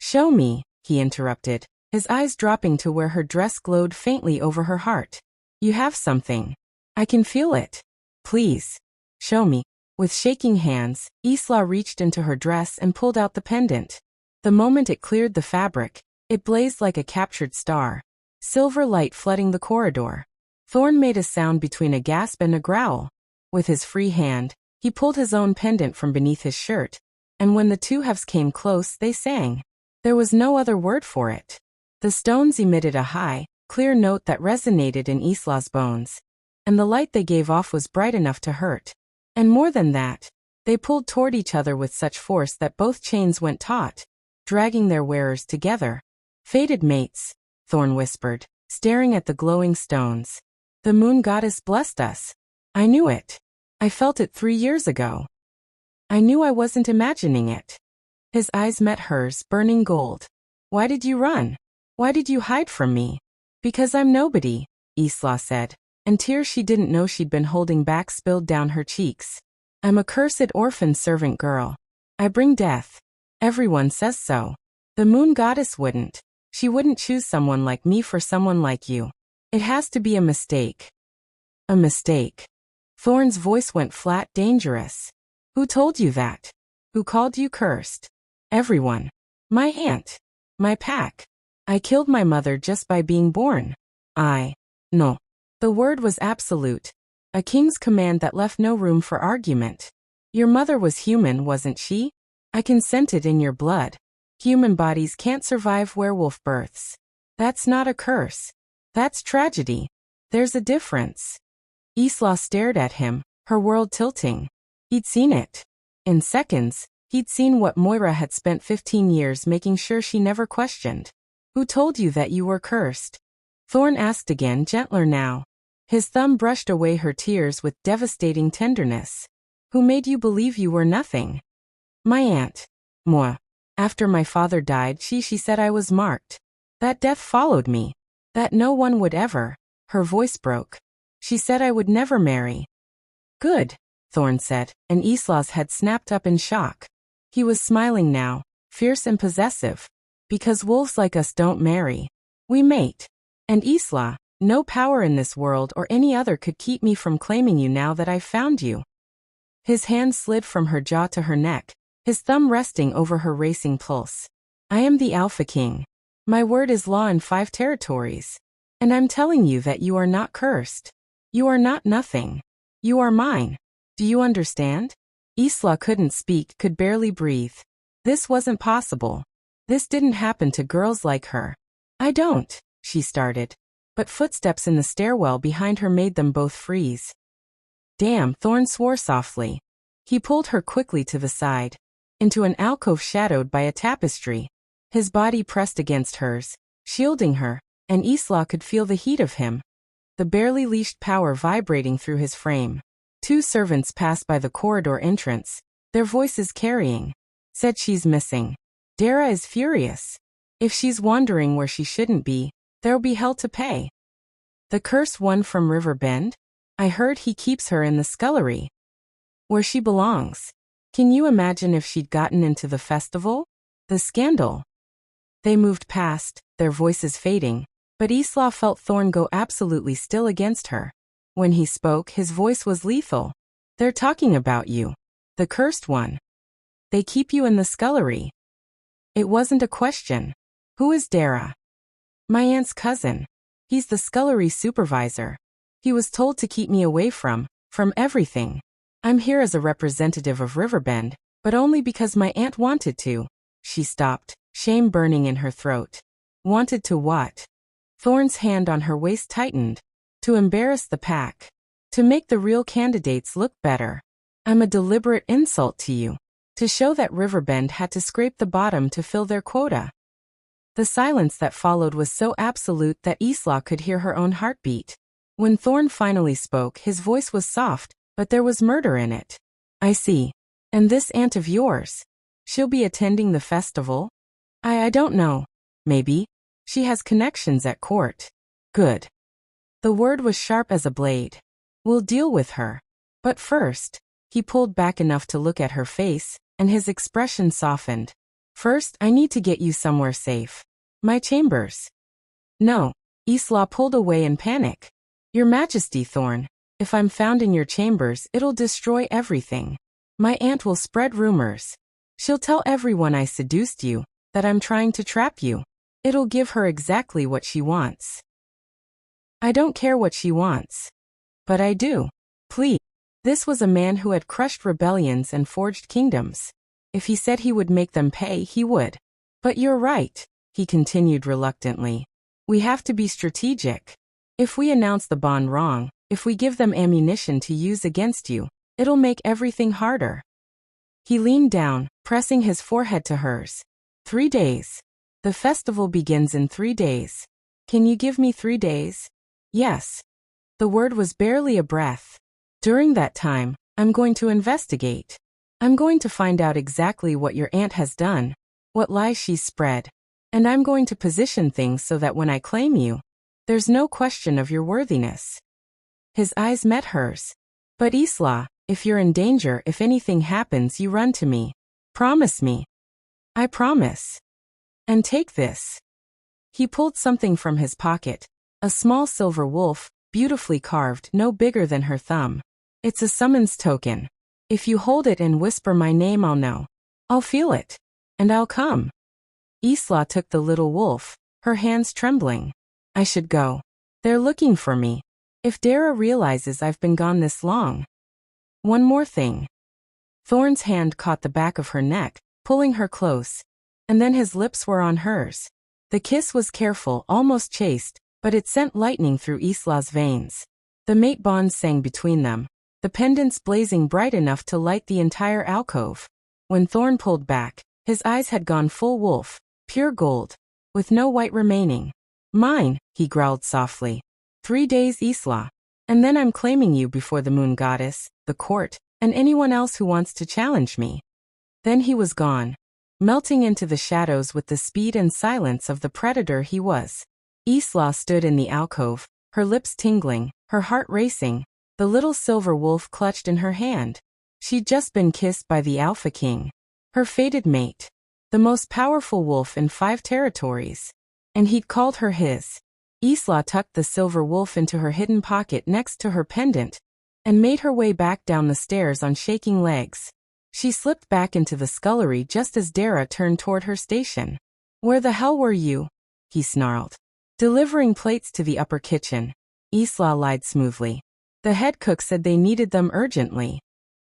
Show me, he interrupted, his eyes dropping to where her dress glowed faintly over her heart. You have something. I can feel it. Please. Show me. With shaking hands, Isla reached into her dress and pulled out the pendant. The moment it cleared the fabric, it blazed like a captured star. Silver light flooding the corridor. Thorn made a sound between a gasp and a growl. With his free hand, he pulled his own pendant from beneath his shirt, and when the two halves came close, they sang. There was no other word for it. The stones emitted a high, clear note that resonated in Isla's bones, and the light they gave off was bright enough to hurt. And more than that, they pulled toward each other with such force that both chains went taut, dragging their wearers together. Fated mates, Thorn whispered, staring at the glowing stones. The moon goddess blessed us. I knew it. I felt it 3 years ago. I knew I wasn't imagining it. His eyes met hers, burning gold. Why did you run? Why did you hide from me? Because I'm nobody, Isla said, and tears she didn't know she'd been holding back spilled down her cheeks. I'm a cursed orphan servant girl. I bring death. Everyone says so. The moon goddess wouldn't. She wouldn't choose someone like me for someone like you. It has to be a mistake. A mistake. Thorn's voice went flat, dangerous. Who told you that? Who called you cursed? Everyone. My aunt. My pack. I killed my mother just by being born. No. The word was absolute. A king's command that left no room for argument. Your mother was human, wasn't she? I can scent it in your blood. Human bodies can't survive werewolf births. That's not a curse. That's tragedy. There's a difference. Isla stared at him, her world tilting. He'd seen it. In seconds, he'd seen what Moira had spent 15 years making sure she never questioned. Who told you that you were cursed? Thorn asked again, gentler now. His thumb brushed away her tears with devastating tenderness. Who made you believe you were nothing? My aunt. Moi. After my father died, she said I was marked. That death followed me. That no one would ever. Her voice broke. She said I would never marry. Good, Thorn said, and Isla's head snapped up in shock. He was smiling now, fierce and possessive. Because wolves like us don't marry. We mate. And Isla, no power in this world or any other could keep me from claiming you now that I've found you. His hand slid from her jaw to her neck, his thumb resting over her racing pulse. I am the Alpha King. My word is law in 5 territories. And I'm telling you that you are not cursed. You are not nothing. You are mine. Do you understand? Isla couldn't speak, could barely breathe. This wasn't possible. This didn't happen to girls like her. I don't, she started. But footsteps in the stairwell behind her made them both freeze. Damn, Thorn swore softly. He pulled her quickly to the side, into an alcove shadowed by a tapestry. His body pressed against hers, shielding her, and Isla could feel the heat of him, the barely leashed power vibrating through his frame. Two servants passed by the corridor entrance, their voices carrying. Said she's missing. Dara is furious. If she's wandering where she shouldn't be, there'll be hell to pay. The cursed one from River Bend? I heard he keeps her in the scullery, where she belongs. Can you imagine if she'd gotten into the festival? The scandal. They moved past, their voices fading, but Isla felt Thorn go absolutely still against her. When he spoke, his voice was lethal. They're talking about you. The cursed one. They keep you in the scullery. It wasn't a question. Who is Dara? My aunt's cousin. He's the scullery supervisor. He was told to keep me away from everything. I'm here as a representative of Riverbend, but only because my aunt wanted to. She stopped, shame burning in her throat. Wanted to what? Thorn's hand on her waist tightened. To embarrass the pack. To make the real candidates look better. I'm a deliberate insult to you. To show that Riverbend had to scrape the bottom to fill their quota. The silence that followed was so absolute that Isla could hear her own heartbeat. When Thorn finally spoke, his voice was soft, but there was murder in it. I see. And this aunt of yours? She'll be attending the festival? I don't know. Maybe. She has connections at court. Good. The word was sharp as a blade. We'll deal with her. But first, he pulled back enough to look at her face, and his expression softened. First, I need to get you somewhere safe. My chambers. No. Isla pulled away in panic. Your Majesty, Thorn, if I'm found in your chambers, it'll destroy everything. My aunt will spread rumors. She'll tell everyone I seduced you, that I'm trying to trap you. It'll give her exactly what she wants. I don't care what she wants. But I do. Please. This was a man who had crushed rebellions and forged kingdoms. If he said he would make them pay, he would. But you're right, he continued reluctantly. We have to be strategic. If we announce the bond wrong, if we give them ammunition to use against you, it'll make everything harder. He leaned down, pressing his forehead to hers. 3 days. The festival begins in 3 days. Can you give me 3 days? Yes. The word was barely a breath. During that time, I'm going to investigate. I'm going to find out exactly what your aunt has done, what lies she's spread, and I'm going to position things so that when I claim you, there's no question of your worthiness. His eyes met hers. But Isla, if you're in danger, if anything happens, you run to me. Promise me. I promise. And take this. He pulled something from his pocket, a small silver wolf, beautifully carved, no bigger than her thumb. It's a summons token. If you hold it and whisper my name, I'll know. I'll feel it. And I'll come. Isla took the little wolf, her hands trembling. I should go. They're looking for me. If Dara realizes I've been gone this long. One more thing. Thorn's hand caught the back of her neck, pulling her close. And then his lips were on hers. The kiss was careful, almost chaste, but it sent lightning through Isla's veins. The mate bond sang between them, the pendants blazing bright enough to light the entire alcove. When Thorn pulled back, his eyes had gone full wolf, pure gold, with no white remaining. Mine, he growled softly. 3 days, Isla. And then I'm claiming you before the moon goddess, the court, and anyone else who wants to challenge me. Then he was gone, melting into the shadows with the speed and silence of the predator he was. Isla stood in the alcove, her lips tingling, her heart racing, the little silver wolf clutched in her hand. She'd just been kissed by the Alpha King, her fated mate, the most powerful wolf in 5 territories. And he'd called her his. Isla tucked the silver wolf into her hidden pocket next to her pendant, and made her way back down the stairs on shaking legs. She slipped back into the scullery just as Dara turned toward her station. Where the hell were you? He snarled. Delivering plates to the upper kitchen. Isla lied smoothly. The head cook said they needed them urgently.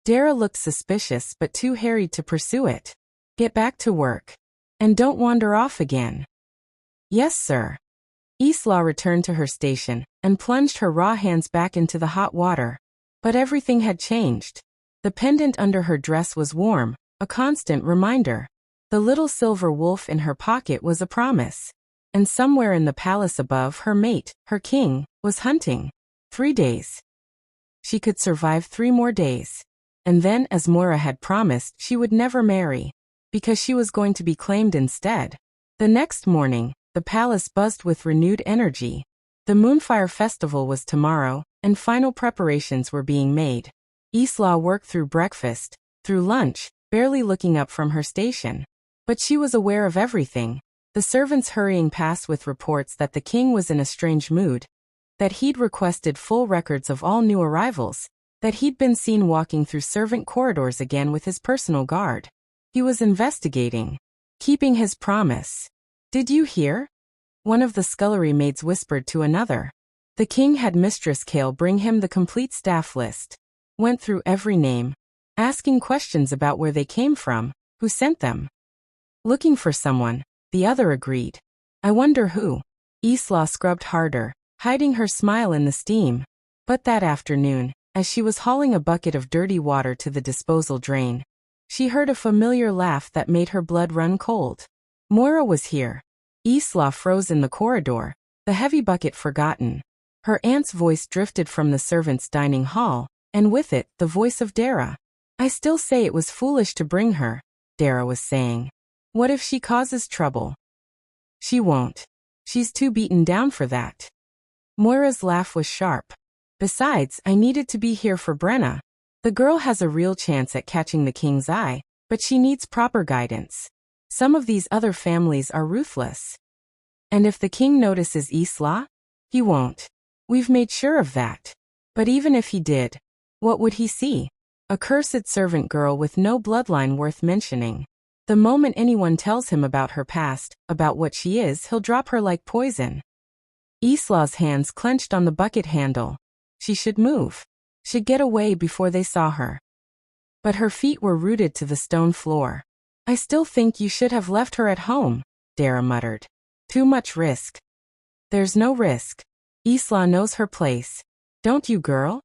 Dara looked suspicious but too harried to pursue it. Get back to work. And don't wander off again. Yes, sir. Isla returned to her station and plunged her raw hands back into the hot water. But everything had changed. The pendant under her dress was warm, a constant reminder. The little silver wolf in her pocket was a promise. And somewhere in the palace above, her mate, her king, was hunting. 3 days. She could survive 3 more days. And then, as Moira had promised, she would never marry, because she was going to be claimed instead. The next morning, the palace buzzed with renewed energy. The Moonfire Festival was tomorrow, and final preparations were being made. Isla worked through breakfast, through lunch, barely looking up from her station. But she was aware of everything. The servants hurrying past with reports that the king was in a strange mood, that he'd requested full records of all new arrivals, that he'd been seen walking through servant corridors again with his personal guard. He was investigating, keeping his promise. "Did you hear?" One of the scullery maids whispered to another. The king had Mistress Kale bring him the complete staff list. Went through every name, asking questions about where they came from, who sent them. "Looking for someone," the other agreed. "I wonder who." Isla scrubbed harder, hiding her smile in the steam. But that afternoon, as she was hauling a bucket of dirty water to the disposal drain, she heard a familiar laugh that made her blood run cold. Moira was here. Isla froze in the corridor, the heavy bucket forgotten. Her aunt's voice drifted from the servants' dining hall, and with it, the voice of Dara. "I still say it was foolish to bring her," Dara was saying. "What if she causes trouble?" "She won't. She's too beaten down for that." Moira's laugh was sharp. "Besides, I needed to be here for Brenna. The girl has a real chance at catching the king's eye, but she needs proper guidance. Some of these other families are ruthless. And if the king notices Isla? He won't. We've made sure of that. But even if he did, what would he see? A cursed servant girl with no bloodline worth mentioning. The moment anyone tells him about her past, about what she is, he'll drop her like poison." Isla's hands clenched on the bucket handle. She should move. Should get away before they saw her. But her feet were rooted to the stone floor. "I still think you should have left her at home," Dara muttered. "Too much risk." "There's no risk. Isla knows her place. Don't you, girl?"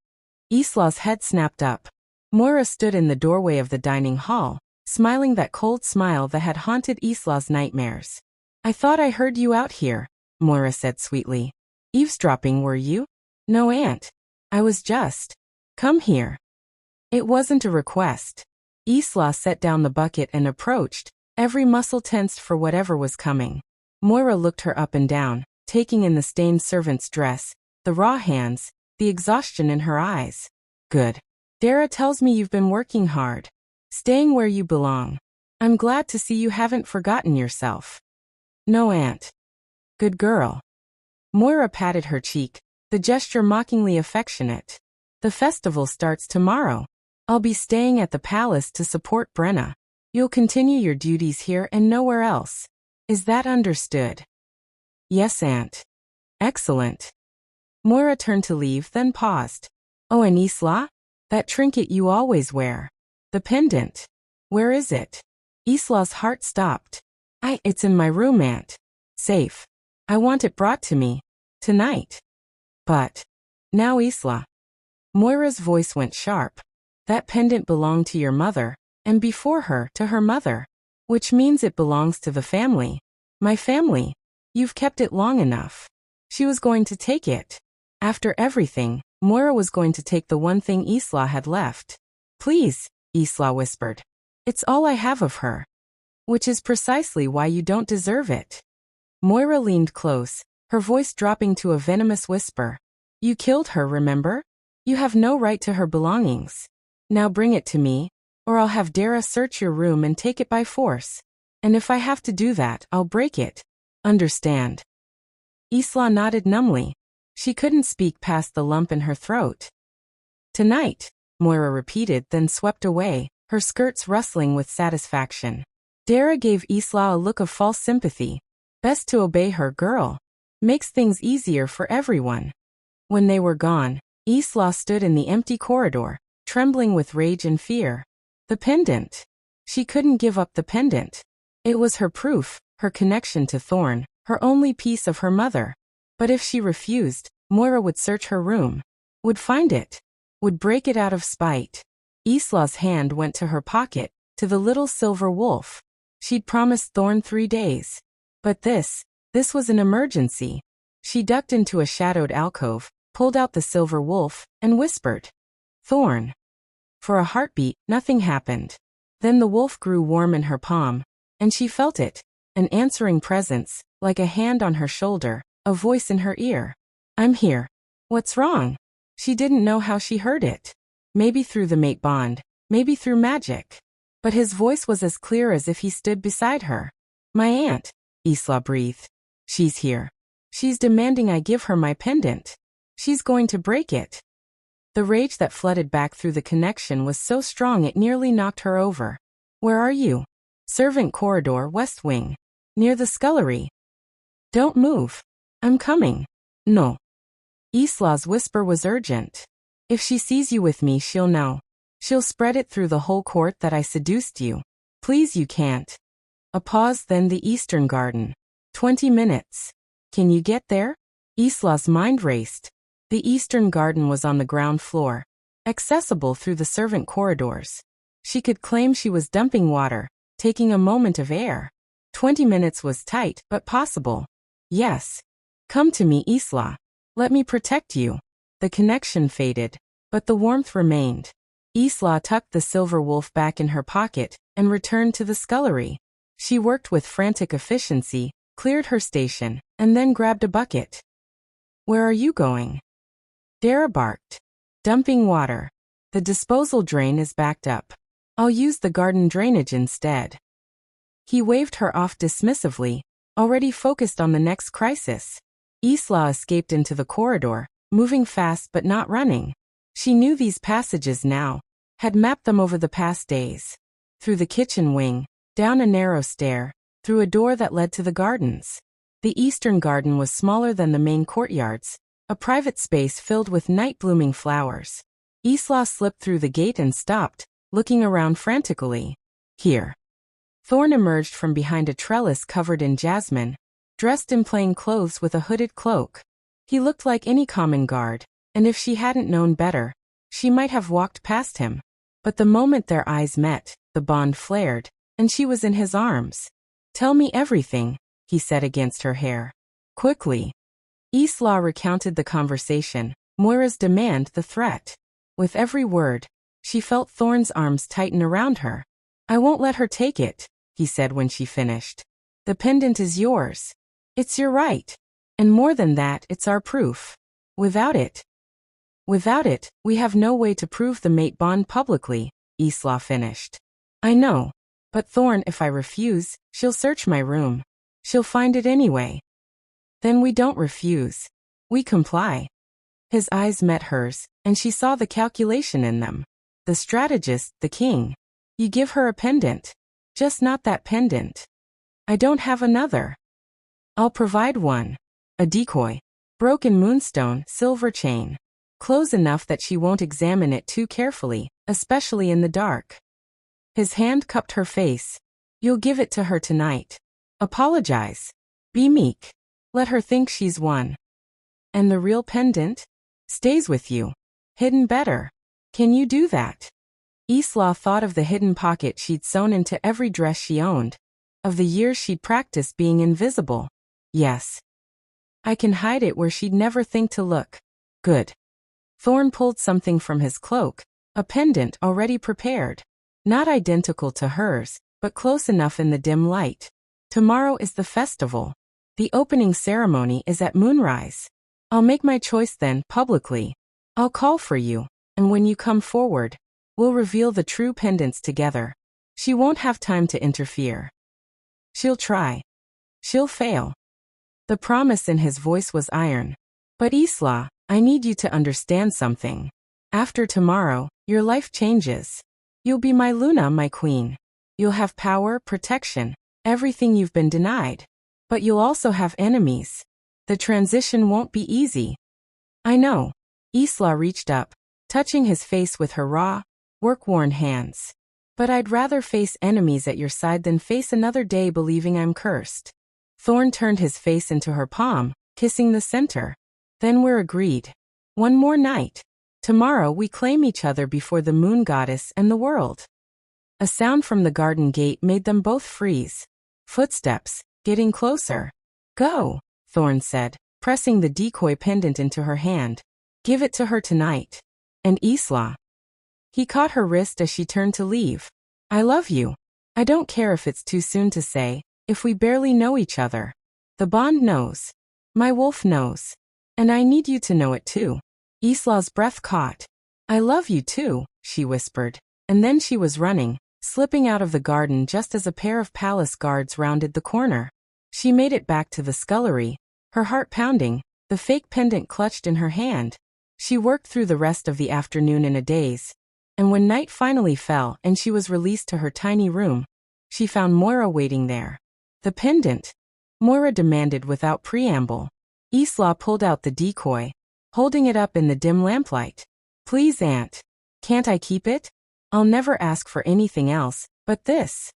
Isla's head snapped up. Moira stood in the doorway of the dining hall, smiling that cold smile that had haunted Isla's nightmares. "I thought I heard you out here," Moira said sweetly. "Eavesdropping, were you?" "No, Aunt. I was just. Come here." It wasn't a request. Isla set down the bucket and approached, every muscle tensed for whatever was coming. Moira looked her up and down, taking in the stained servant's dress, the raw hands, the exhaustion in her eyes. "Good. Dara tells me you've been working hard. Staying where you belong. I'm glad to see you haven't forgotten yourself." "No, Aunt." "Good girl." Moira patted her cheek, the gesture mockingly affectionate. "The festival starts tomorrow. I'll be staying at the palace to support Brenna. You'll continue your duties here and nowhere else. Is that understood?" "Yes, Aunt." "Excellent." Moira turned to leave, then paused. "Oh, and Isla? That trinket you always wear. The pendant. Where is it?" Isla's heart stopped. It's in my room, Aunt. Safe. I want it brought to me. Tonight." "But." "Now, Isla." Moira's voice went sharp. "That pendant belonged to your mother, and before her, to her mother. Which means it belongs to the family. My family. You've kept it long enough. She was going to take it. After everything, Moira was going to take the one thing Isla had left. "Please," Isla whispered. "It's all I have of her. Which is precisely why you don't deserve it." Moira leaned close, her voice dropping to a venomous whisper. "You killed her, remember? You have no right to her belongings. Now bring it to me, or I'll have Dara search your room and take it by force. And if I have to do that, I'll break it. Understand?" Isla nodded numbly. She couldn't speak past the lump in her throat. "Tonight," Moira repeated, then swept away, her skirts rustling with satisfaction. Dara gave Isla a look of false sympathy. Best to obey her, girl. Makes things easier for everyone. When they were gone, Isla stood in the empty corridor, trembling with rage and fear. The pendant. She couldn't give up the pendant. It was her proof, her connection to Thorn, her only piece of her mother. But if she refused, Moira would search her room, would find it, would break it out of spite. Isla's hand went to her pocket, to the little silver wolf. She'd promised Thorn 3 days. But this was an emergency. She ducked into a shadowed alcove, pulled out the silver wolf, and whispered, "Thorn." For a heartbeat, nothing happened. Then the wolf grew warm in her palm, and she felt it, an answering presence, like a hand on her shoulder, a voice in her ear. "I'm here. What's wrong?" She didn't know how she heard it. Maybe through the mate bond, maybe through magic. But his voice was as clear as if he stood beside her. "My aunt," Isla breathed. "She's here. She's demanding I give her my pendant. She's going to break it." The rage that flooded back through the connection was so strong it nearly knocked her over. "Where are you?" "Servant corridor, west wing. Near the scullery." "Don't move. I'm coming." "No." Isla's whisper was urgent. "If she sees you with me, she'll know. She'll spread it through the whole court that I seduced you. Please, you can't." A pause, then the eastern garden. 20 minutes. Can you get there? Isla's mind raced. The eastern garden was on the ground floor, accessible through the servant corridors. She could claim she was dumping water, taking a moment of air. 20 minutes was tight, but possible. "Yes. Come to me, Isla. Let me protect you." The connection faded, but the warmth remained. Isla tucked the silver wolf back in her pocket and returned to the scullery. She worked with frantic efficiency, cleared her station, and then grabbed a bucket. "Where are you going?" Dara barked. "Dumping water. The disposal drain is backed up. I'll use the garden drainage instead." He waved her off dismissively, already focused on the next crisis. Isla escaped into the corridor, moving fast but not running. She knew these passages now, had mapped them over the past days. Through the kitchen wing, down a narrow stair, through a door that led to the gardens. The eastern garden was smaller than the main courtyards, a private space filled with night-blooming flowers. Isla slipped through the gate and stopped, looking around frantically. "Here." Thorn emerged from behind a trellis covered in jasmine, dressed in plain clothes with a hooded cloak. He looked like any common guard, and if she hadn't known better, she might have walked past him. But the moment their eyes met, the bond flared, and she was in his arms. "Tell me everything," he said against her hair. "Quickly." Isla recounted the conversation, Moira's demand, the threat. With every word, she felt Thorn's arms tighten around her. "I won't let her take it," he said when she finished. "The pendant is yours. It's your right. And more than that, it's our proof. Without it, we have no way to prove the mate bond publicly," Isla finished. "I know. But Thorn, if I refuse, she'll search my room. She'll find it anyway." "Then we don't refuse. We comply." His eyes met hers, and she saw the calculation in them. The strategist, the king. "You give her a pendant. Just not that pendant." "I don't have another." "I'll provide one. A decoy. Broken moonstone, silver chain. Close enough that she won't examine it too carefully, especially in the dark." His hand cupped her face. "You'll give it to her tonight. Apologize. Be meek. Let her think she's won. And the real pendant? Stays with you. Hidden better. Can you do that?" Isla thought of the hidden pocket she'd sewn into every dress she owned, of the years she'd practiced being invisible. "Yes. I can hide it where she'd never think to look." "Good." Thorn pulled something from his cloak, a pendant already prepared. Not identical to hers, but close enough in the dim light. "Tomorrow is the festival. The opening ceremony is at moonrise. I'll make my choice then, publicly. I'll call for you, and when you come forward, we'll reveal the true pendants together. She won't have time to interfere. She'll try. She'll fail." The promise in his voice was iron. "But Isla, I need you to understand something. After tomorrow, your life changes. You'll be my Luna, my queen. You'll have power, protection, everything you've been denied. But you'll also have enemies. The transition won't be easy." "I know." Isla reached up, touching his face with her raw, work-worn hands. "But I'd rather face enemies at your side than face another day believing I'm cursed." Thorn turned his face into her palm, kissing the center. Then we're agreed. One more night. Tomorrow we claim each other before the moon goddess and the world. A sound from the garden gate made them both freeze. Footsteps, getting closer. Go, Thorn said, pressing the decoy pendant into her hand. Give it to her tonight. And Isla. He caught her wrist as she turned to leave. I love you. I don't care if it's too soon to say, if we barely know each other. The bond knows. My wolf knows. And I need you to know it too. Isla's breath caught. I love you too, she whispered. And then she was running, slipping out of the garden just as a pair of palace guards rounded the corner. She made it back to the scullery, her heart pounding, the fake pendant clutched in her hand. She worked through the rest of the afternoon in a daze. And when night finally fell and she was released to her tiny room, she found Moira waiting there. The pendant? Moira demanded without preamble. Isla pulled out the decoy, holding it up in the dim lamplight. Please, Aunt. Can't I keep it? I'll never ask for anything else, but this.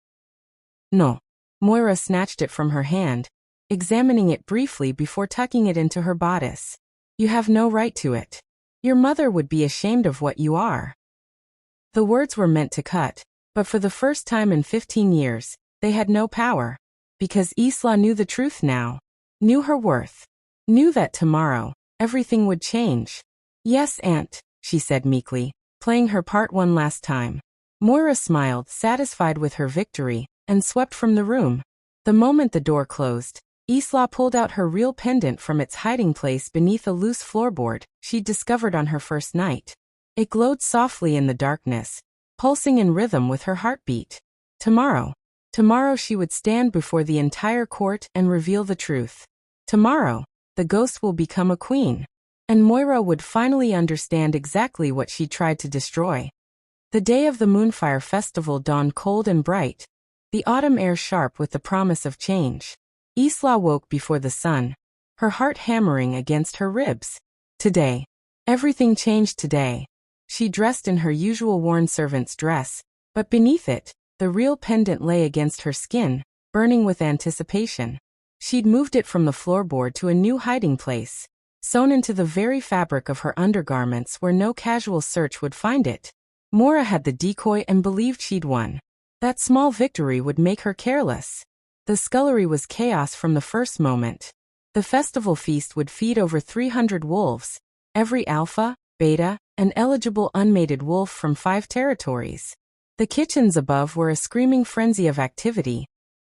No. Moira snatched it from her hand, examining it briefly before tucking it into her bodice. You have no right to it. Your mother would be ashamed of what you are. The words were meant to cut, but for the first time in 15 years, they had no power. Because Isla knew the truth now. Knew her worth. Knew that tomorrow, everything would change. Yes, Aunt, she said meekly, playing her part one last time. Moira smiled, satisfied with her victory, and swept from the room. The moment the door closed, Isla pulled out her real pendant from its hiding place beneath a loose floorboard she'd discovered on her first night. It glowed softly in the darkness, pulsing in rhythm with her heartbeat. Tomorrow she would stand before the entire court and reveal the truth. Tomorrow, the ghost will become a queen. And Moira would finally understand exactly what she tried to destroy. The day of the Moonfire Festival dawned cold and bright, the autumn air sharp with the promise of change. Isla woke before the sun, her heart hammering against her ribs. Today. Everything changed today. She dressed in her usual worn servant's dress, but beneath it, the real pendant lay against her skin, burning with anticipation. She'd moved it from the floorboard to a new hiding place, sewn into the very fabric of her undergarments where no casual search would find it. Moira had the decoy and believed she'd won. That small victory would make her careless. The scullery was chaos from the first moment. The festival feast would feed over 300 wolves, every alpha, beta, and eligible unmated wolf from 5 territories. The kitchens above were a screaming frenzy of activity,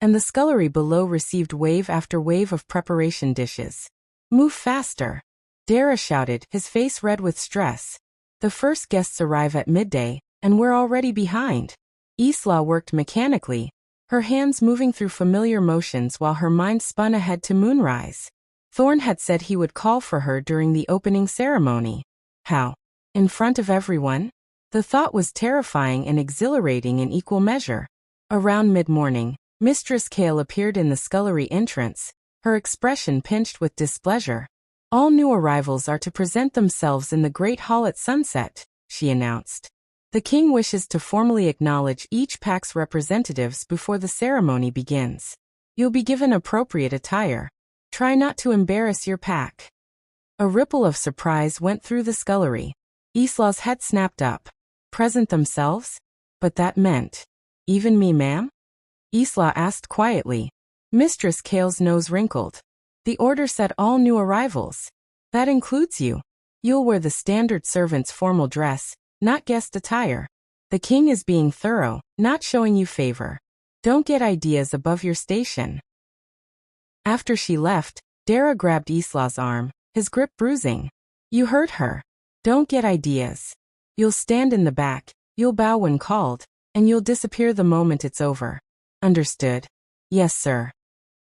and the scullery below received wave after wave of preparation dishes. Move faster, Dara shouted, his face red with stress. The first guests arrive at midday, and we're already behind. Isla worked mechanically, her hands moving through familiar motions while her mind spun ahead to moonrise. Thorn had said he would call for her during the opening ceremony. How? In front of everyone? The thought was terrifying and exhilarating in equal measure. Around mid-morning, Mistress Kale appeared in the scullery entrance, her expression pinched with displeasure. All new arrivals are to present themselves in the Great Hall at sunset, she announced. The king wishes to formally acknowledge each pack's representatives before the ceremony begins. You'll be given appropriate attire. Try not to embarrass your pack. A ripple of surprise went through the scullery. Isla's head snapped up. Present themselves? But that meant, even me, ma'am? Isla asked quietly. Mistress Kale's nose wrinkled. The order said all new arrivals. That includes you. You'll wear the standard servant's formal dress, not guest attire. The king is being thorough, not showing you favor. Don't get ideas above your station. After she left, Dara grabbed Isla's arm, his grip bruising. You heard her. Don't get ideas. You'll stand in the back, you'll bow when called, and you'll disappear the moment it's over. Understood? Yes, sir.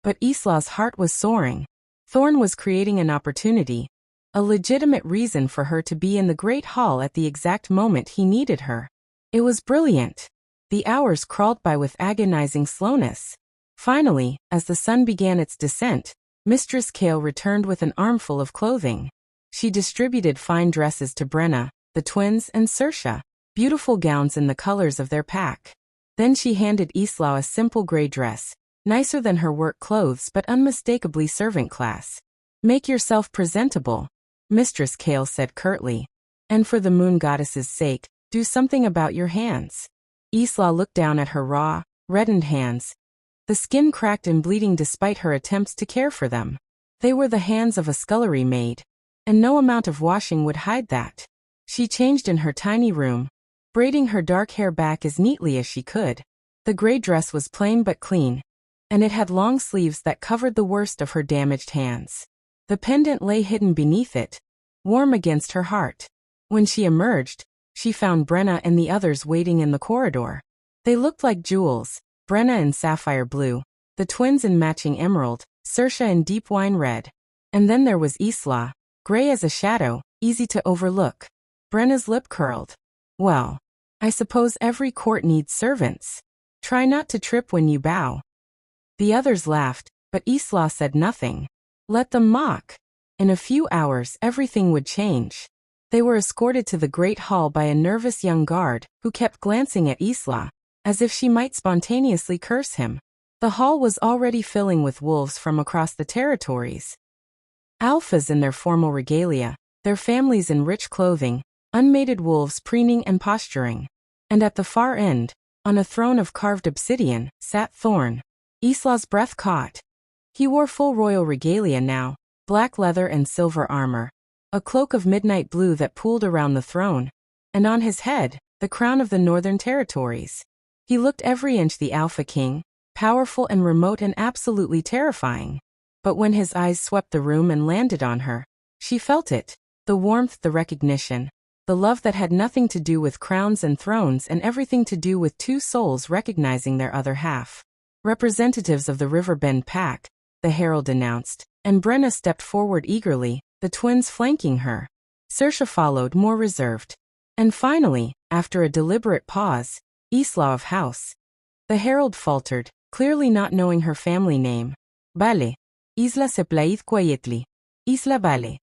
But Isla's heart was soaring. Thorn was creating an opportunity, a legitimate reason for her to be in the Great Hall at the exact moment he needed her. It was brilliant. The hours crawled by with agonizing slowness. Finally, as the sun began its descent, Mistress Kale returned with an armful of clothing. She distributed fine dresses to Brenna, the twins, and Saoirse, beautiful gowns in the colors of their pack. Then she handed Isla a simple gray dress, nicer than her work clothes but unmistakably servant class. Make yourself presentable, Mistress Kale said curtly. And for the moon goddess's sake, do something about your hands. Isla looked down at her raw, reddened hands. The skin cracked and bleeding despite her attempts to care for them. They were the hands of a scullery maid, and no amount of washing would hide that. She changed in her tiny room, braiding her dark hair back as neatly as she could. The gray dress was plain but clean, and it had long sleeves that covered the worst of her damaged hands. The pendant lay hidden beneath it, warm against her heart. When she emerged, she found Brenna and the others waiting in the corridor. They looked like jewels, Brenna in sapphire blue, the twins in matching emerald, Saoirse in deep wine red. And then there was Isla, gray as a shadow, easy to overlook. Brenna's lip curled. Well, I suppose every court needs servants. Try not to trip when you bow. The others laughed, but Isla said nothing. Let them mock. In a few hours everything would change. They were escorted to the great hall by a nervous young guard, who kept glancing at Isla, as if she might spontaneously curse him. The hall was already filling with wolves from across the territories. Alphas in their formal regalia, their families in rich clothing, unmated wolves preening and posturing. And at the far end, on a throne of carved obsidian, sat Thorn. Isla's breath caught. He wore full royal regalia now, black leather and silver armor, a cloak of midnight blue that pooled around the throne, and on his head, the crown of the Northern Territories. He looked every inch the Alpha King, powerful and remote and absolutely terrifying. But when his eyes swept the room and landed on her, she felt it, the warmth, the recognition, the love that had nothing to do with crowns and thrones and everything to do with two souls recognizing their other half. Representatives of the Riverbend Pack, the herald announced, and Brenna stepped forward eagerly, the twins flanking her. Saoirse followed, more reserved. And finally, after a deliberate pause, Isla of House. The herald faltered, clearly not knowing her family name. Vale. Isla se plaid quietly. Isla Vale.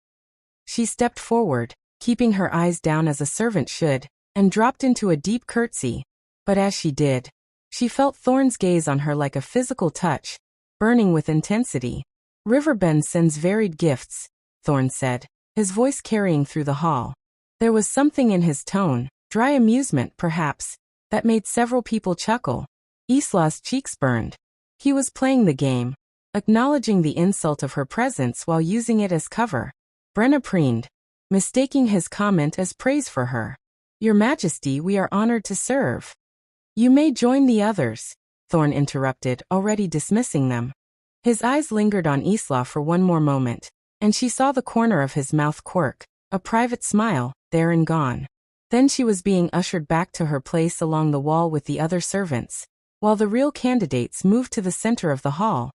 She stepped forward, keeping her eyes down as a servant should, and dropped into a deep curtsy. But as she did, she felt Thorn's gaze on her like a physical touch, burning with intensity. Riverbend sends varied gifts, Thorn said, his voice carrying through the hall. There was something in his tone, dry amusement perhaps, that made several people chuckle. Isla's cheeks burned. He was playing the game, acknowledging the insult of her presence while using it as cover. Brenna preened, mistaking his comment as praise for her. Your Majesty, we are honored to serve. You may join the others, Thorn interrupted, already dismissing them. His eyes lingered on Isla for one more moment, and she saw the corner of his mouth quirk, a private smile, there and gone. Then she was being ushered back to her place along the wall with the other servants, while the real candidates moved to the center of the hall.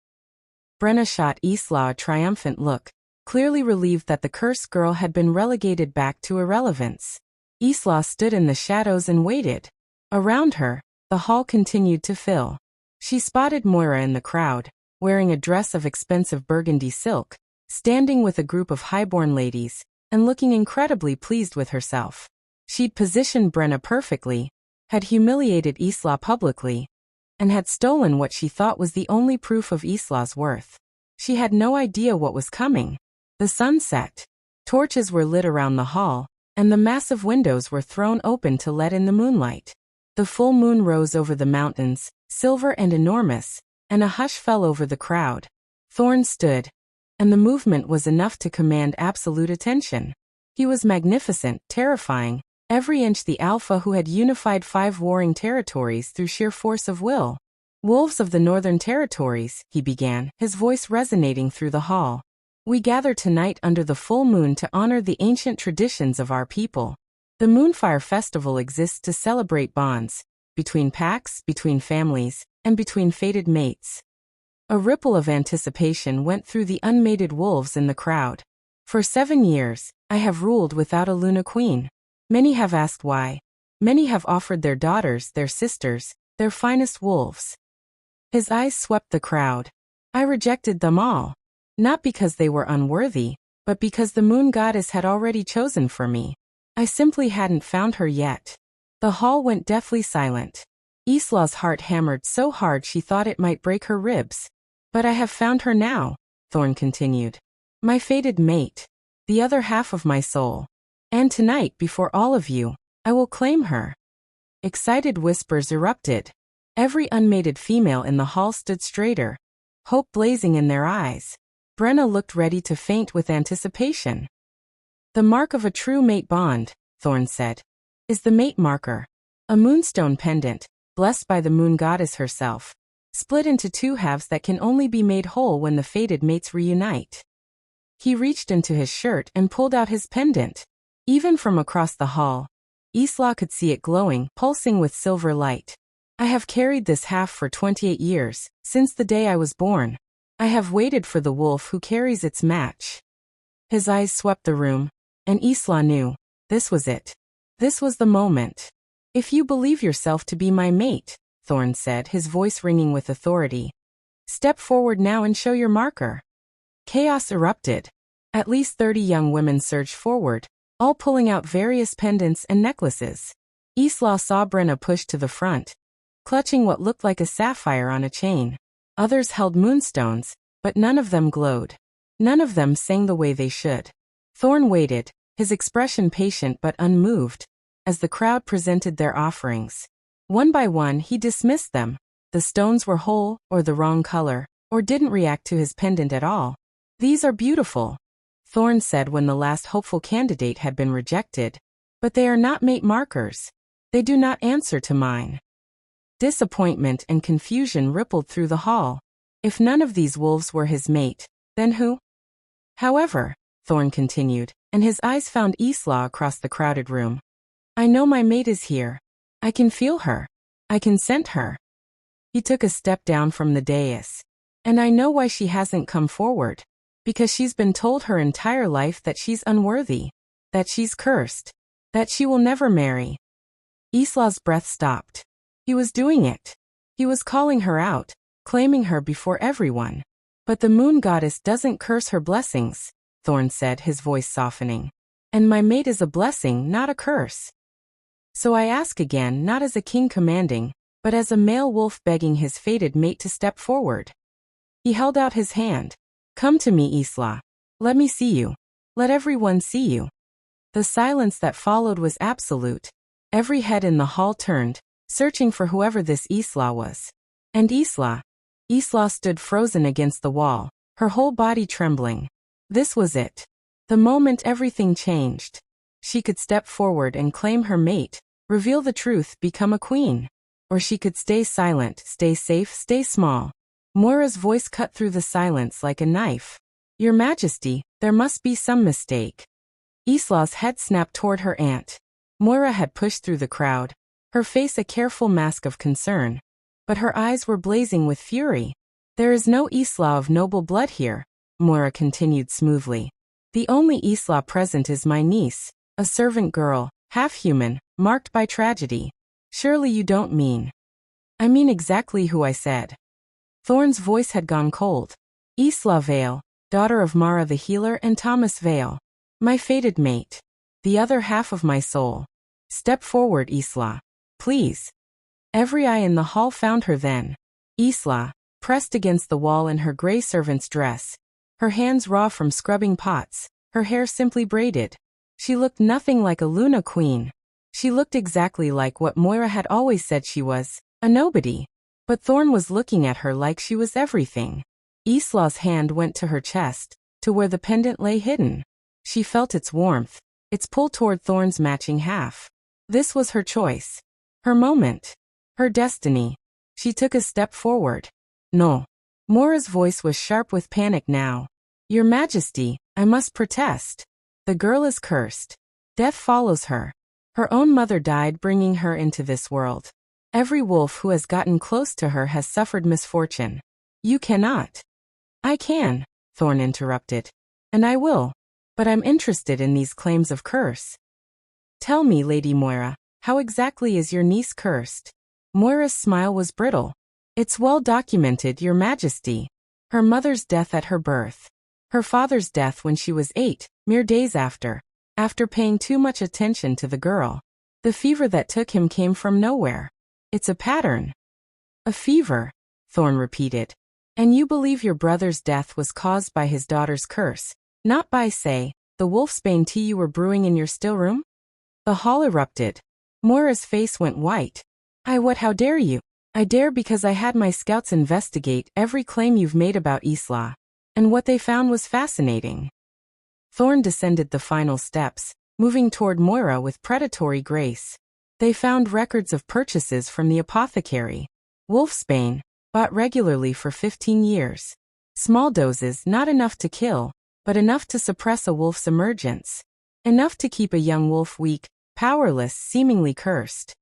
Brenna shot Isla a triumphant look, clearly relieved that the cursed girl had been relegated back to irrelevance. Isla stood in the shadows and waited. Around her, the hall continued to fill. She spotted Moira in the crowd, wearing a dress of expensive burgundy silk, standing with a group of highborn ladies, and looking incredibly pleased with herself. She'd positioned Brenna perfectly, had humiliated Isla publicly, and had stolen what she thought was the only proof of Isla's worth. She had no idea what was coming. The sun set. Torches were lit around the hall, and the massive windows were thrown open to let in the moonlight. The full moon rose over the mountains, silver and enormous, and a hush fell over the crowd. Thorn stood, and the movement was enough to command absolute attention. He was magnificent, terrifying, every inch the alpha who had unified 5 warring territories through sheer force of will. Wolves of the Northern Territories, he began, his voice resonating through the hall. We gather tonight under the full moon to honor the ancient traditions of our people. The Moonfire Festival exists to celebrate bonds, between packs, between families, and between fated mates. A ripple of anticipation went through the unmated wolves in the crowd. For 7 years, I have ruled without a Luna Queen. Many have asked why. Many have offered their daughters, their sisters, their finest wolves. His eyes swept the crowd. I rejected them all. Not because they were unworthy, but because the moon goddess had already chosen for me. I simply hadn't found her yet. The hall went deathly silent. Isla's heart hammered so hard she thought it might break her ribs. But I have found her now, Thorn continued. My fated mate. The other half of my soul. And tonight, before all of you, I will claim her. Excited whispers erupted. Every unmated female in the hall stood straighter, hope blazing in their eyes. Brenna looked ready to faint with anticipation. The mark of a true mate bond, Thorn said, is the mate marker. A moonstone pendant, blessed by the moon goddess herself, split into two halves that can only be made whole when the fated mates reunite. He reached into his shirt and pulled out his pendant. Even from across the hall, Isla could see it glowing, pulsing with silver light. I have carried this half for 28 years, since the day I was born. I have waited for the wolf who carries its match. His eyes swept the room, and Isla knew, this was it. This was the moment. If you believe yourself to be my mate, Thorn said, his voice ringing with authority, step forward now and show your marker. Chaos erupted. At least 30 young women surged forward, all pulling out various pendants and necklaces. Isla saw Brenna push to the front, clutching what looked like a sapphire on a chain. Others held moonstones, but none of them glowed. None of them sang the way they should. Thorn waited, his expression patient but unmoved, as the crowd presented their offerings. One by one he dismissed them. The stones were whole, or the wrong color, or didn't react to his pendant at all. These are beautiful, Thorn said when the last hopeful candidate had been rejected, but they are not mate markers. They do not answer to mine. Disappointment and confusion rippled through the hall. If none of these wolves were his mate, then who? However, Thorn continued, and his eyes found Isla across the crowded room. I know my mate is here. I can feel her. I can scent her. He took a step down from the dais. And I know why she hasn't come forward. Because she's been told her entire life that she's unworthy, that she's cursed, that she will never marry. Isla's breath stopped. He was doing it. He was calling her out, claiming her before everyone. But the moon goddess doesn't curse her blessings, Thorn said, his voice softening. And my mate is a blessing, not a curse. So I ask again, not as a king commanding, but as a male wolf begging his fated mate to step forward. He held out his hand. Come to me, Isla. Let me see you. Let everyone see you. The silence that followed was absolute. Every head in the hall turned, searching for whoever this Isla was. And Isla stood frozen against the wall, her whole body trembling. This was it. The moment everything changed. She could step forward and claim her mate, reveal the truth, become a queen. Or she could stay silent, stay safe, stay small. Moira's voice cut through the silence like a knife. Your Majesty, there must be some mistake. Isla's head snapped toward her aunt. Moira had pushed through the crowd, her face a careful mask of concern. But her eyes were blazing with fury. There is no Isla of noble blood here, Moira continued smoothly. The only Isla present is my niece, a servant girl, half-human, marked by tragedy. Surely you don't mean. I mean exactly who I said. Thorn's voice had gone cold. Isla Vale, daughter of Mara the healer and Thomas Vale. My fated mate. The other half of my soul. Step forward, Isla. Please. Every eye in the hall found her then. Isla, pressed against the wall in her gray servant's dress. Her hands raw from scrubbing pots, her hair simply braided. She looked nothing like a Luna queen. She looked exactly like what Moira had always said she was, a nobody. But Thorn was looking at her like she was everything. Isla's hand went to her chest, to where the pendant lay hidden. She felt its warmth, its pull toward Thorn's matching half. This was her choice. Her moment. Her destiny. She took a step forward. No. Moira's voice was sharp with panic now. Your Majesty, I must protest. The girl is cursed. Death follows her. Her own mother died bringing her into this world. Every wolf who has gotten close to her has suffered misfortune. You cannot. I can, Thorn interrupted. And I will. But I'm interested in these claims of curse. Tell me, Lady Moira, how exactly is your niece cursed? Moira's smile was brittle. It's well documented, Your Majesty. Her mother's death at her birth. Her father's death when she was 8, mere days after paying too much attention to the girl. The fever that took him came from nowhere. It's a pattern. A fever, Thorn repeated. And you believe your brother's death was caused by his daughter's curse, Not by, say, the wolfsbane tea you were brewing in your still room? The hall erupted. Moira's face went white. How dare you? I dare because I had my scouts investigate every claim you've made about Isla. And what they found was fascinating. Thorn descended the final steps, moving toward Moira with predatory grace. They found records of purchases from the apothecary. Wolfsbane, bought regularly for 15 years. Small doses, not enough to kill, but enough to suppress a wolf's emergence. Enough to keep a young wolf weak, powerless, seemingly cursed.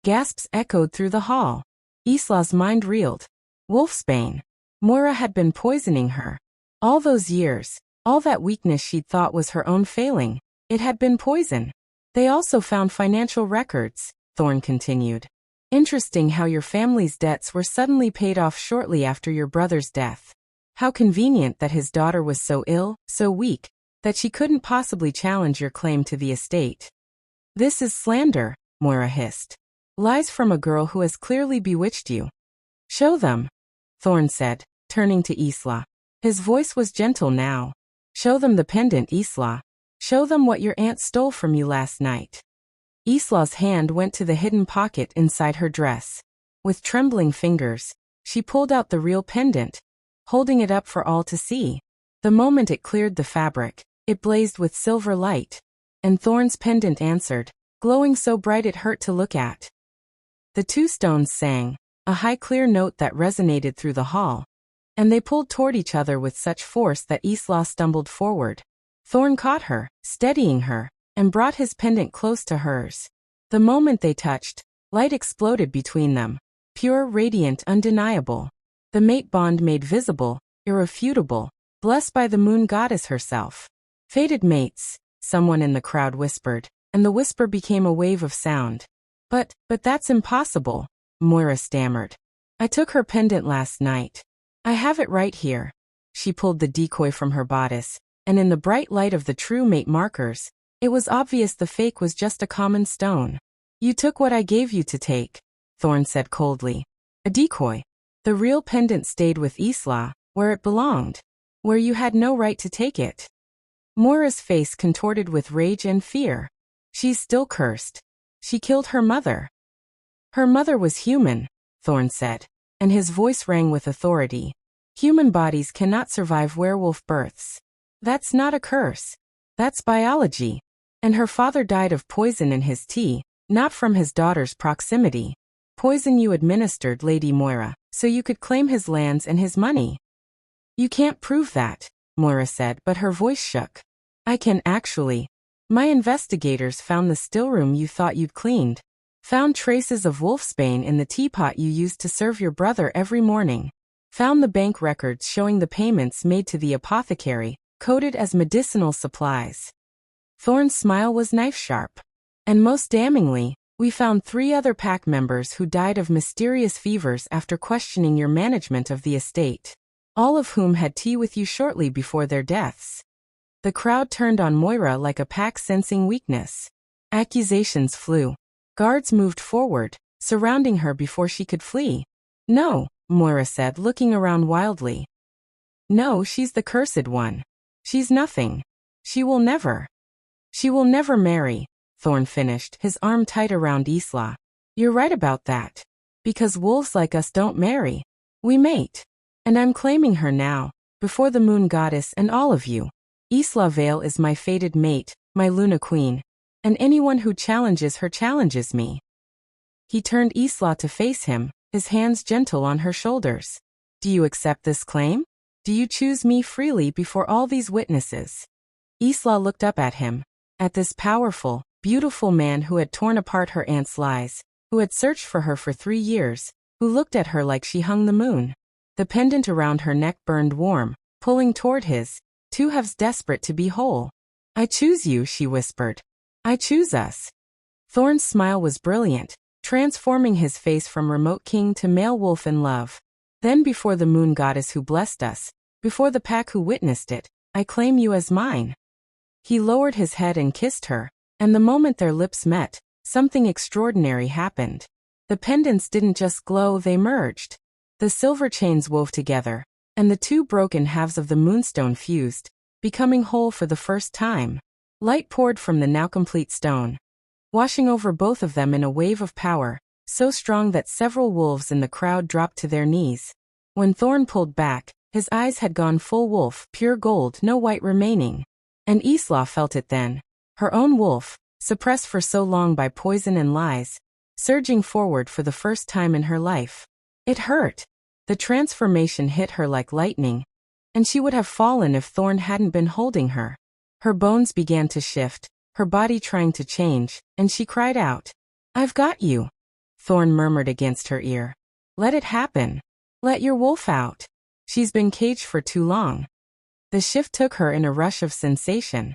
Gasps echoed through the hall. Isla's mind reeled. Wolfsbane. Moira had been poisoning her. All those years, all that weakness she'd thought was her own failing, it had been poison. They also found financial records, Thorn continued. Interesting how your family's debts were suddenly paid off shortly after your brother's death. How convenient that his daughter was so ill, so weak, that she couldn't possibly challenge your claim to the estate. This is slander, Moira hissed. Lies from a girl who has clearly bewitched you. Show them, Thorn said, turning to Isla. His voice was gentle now. Show them the pendant, Isla. Show them what your aunt stole from you last night. Isla's hand went to the hidden pocket inside her dress. With trembling fingers, she pulled out the real pendant, holding it up for all to see. The moment it cleared the fabric, it blazed with silver light. And Thorn's pendant answered, glowing so bright it hurt to look at. The two stones sang, a high clear note that resonated through the hall. And they pulled toward each other with such force that Isla stumbled forward. Thorn caught her, steadying her, and brought his pendant close to hers. The moment they touched, light exploded between them. Pure, radiant, undeniable. The mate bond made visible, irrefutable, blessed by the moon goddess herself. Fated mates, someone in the crowd whispered, and the whisper became a wave of sound. But that's impossible, Moira stammered. I took her pendant last night. I have it right here. She pulled the decoy from her bodice, and in the bright light of the true mate markers, it was obvious the fake was just a common stone. You took what I gave you to take, Thorn said coldly. A decoy. The real pendant stayed with Isla, where it belonged, where you had no right to take it. Moira's face contorted with rage and fear. She's still cursed. She killed her mother. Her mother was human, Thorn said, and his voice rang with authority. Human bodies cannot survive werewolf births. That's not a curse. That's biology. And her father died of poison in his tea, not from his daughter's proximity. Poison you administered, Lady Moira, so you could claim his lands and his money. You can't prove that, Moira said, but her voice shook. I can actually. My investigators found the still room you thought you'd cleaned. Found traces of wolfsbane in the teapot you used to serve your brother every morning. Found the bank records showing the payments made to the apothecary, coded as medicinal supplies. Thorn's smile was knife-sharp. And most damningly, we found 3 other pack members who died of mysterious fevers after questioning your management of the estate. All of whom had tea with you shortly before their deaths. The crowd turned on Moira like a pack sensing weakness. Accusations flew. Guards moved forward, surrounding her before she could flee. No, Moira said, looking around wildly. No, she's the cursed one. She's nothing. She will never marry, Thorn finished, his arm tight around Isla. You're right about that. Because wolves like us don't marry. We mate. And I'm claiming her now, before the moon goddess and all of you. Isla Vale is my fated mate, my Luna Queen. And anyone who challenges her challenges me. He turned Isla to face him, his hands gentle on her shoulders. Do you accept this claim? Do you choose me freely before all these witnesses? Isla looked up at him, at this powerful, beautiful man who had torn apart her aunt's lies, who had searched for her for 3 years, who looked at her like she hung the moon. The pendant around her neck burned warm, pulling toward his, 2 halves desperate to be whole. I choose you, she whispered. I choose us. Thorn's smile was brilliant, transforming his face from remote king to male wolf in love. Then before the moon goddess who blessed us, before the pack who witnessed it, I claim you as mine. He lowered his head and kissed her, and the moment their lips met, something extraordinary happened. The pendants didn't just glow, they merged. The silver chains wove together, and the 2 broken halves of the moonstone fused, becoming whole for the first time. Light poured from the now complete stone, washing over both of them in a wave of power, so strong that several wolves in the crowd dropped to their knees. When Thorn pulled back, his eyes had gone full wolf, pure gold, no white remaining. And Isla felt it then. Her own wolf, suppressed for so long by poison and lies, surging forward for the first time in her life. It hurt. The transformation hit her like lightning, and she would have fallen if Thorn hadn't been holding her. Her bones began to shift, her body trying to change, and she cried out, "I've got you." Thorn murmured against her ear, "Let it happen. Let your wolf out. She's been caged for too long." The shift took her in a rush of sensation.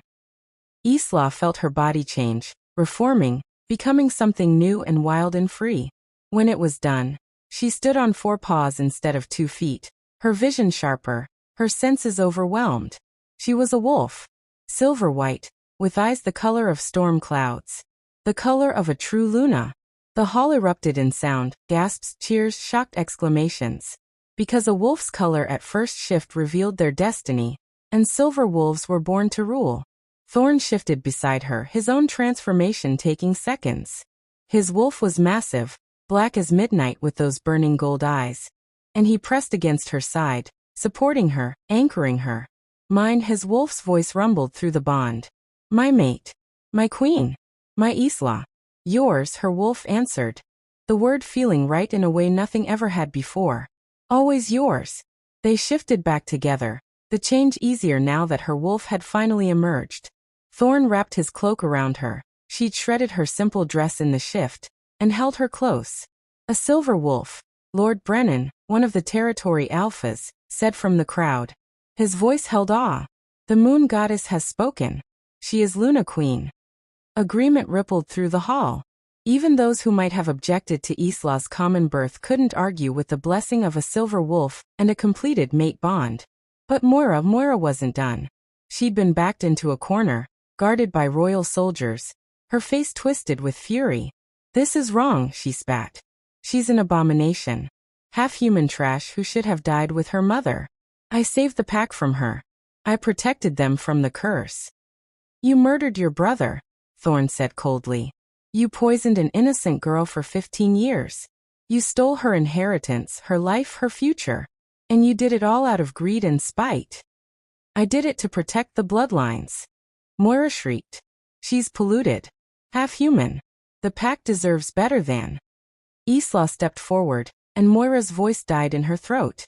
Isla felt her body change, reforming, becoming something new and wild and free. When it was done, she stood on 4 paws instead of 2 feet, her vision sharper, her senses overwhelmed. She was a wolf, silver white, with eyes the color of storm clouds, the color of a true Luna. The hall erupted in sound, gasps, cheers, shocked exclamations. Because a wolf's color at first shift revealed their destiny, and silver wolves were born to rule. Thorn shifted beside her, his own transformation taking seconds. His wolf was massive, black as midnight with those burning gold eyes. And he pressed against her side, supporting her, anchoring her. "Mine," his wolf's voice rumbled through the bond. "My mate. My queen. My Isla." "Yours," her wolf answered. The word feeling right in a way nothing ever had before. "Always yours." They shifted back together, the change easier now that her wolf had finally emerged. Thorn wrapped his cloak around her. She'd shredded her simple dress in the shift, and held her close. "A silver wolf," Lord Brennan, one of the territory alphas, said from the crowd. His voice held awe. "The moon goddess has spoken. She is Luna Queen." Agreement rippled through the hall. Even those who might have objected to Isla's common birth couldn't argue with the blessing of a silver wolf and a completed mate bond. But Moira wasn't done. She'd been backed into a corner, guarded by royal soldiers, her face twisted with fury. "This is wrong," she spat. "She's an abomination. Half-human trash who should have died with her mother. I saved the pack from her. I protected them from the curse." "You murdered your brother," Thorn said coldly. "You poisoned an innocent girl for 15 years. You stole her inheritance, her life, her future. And you did it all out of greed and spite." "I did it to protect the bloodlines," Moira shrieked. "She's polluted. Half-human. The pack deserves better than." Isla stepped forward, and Moira's voice died in her throat.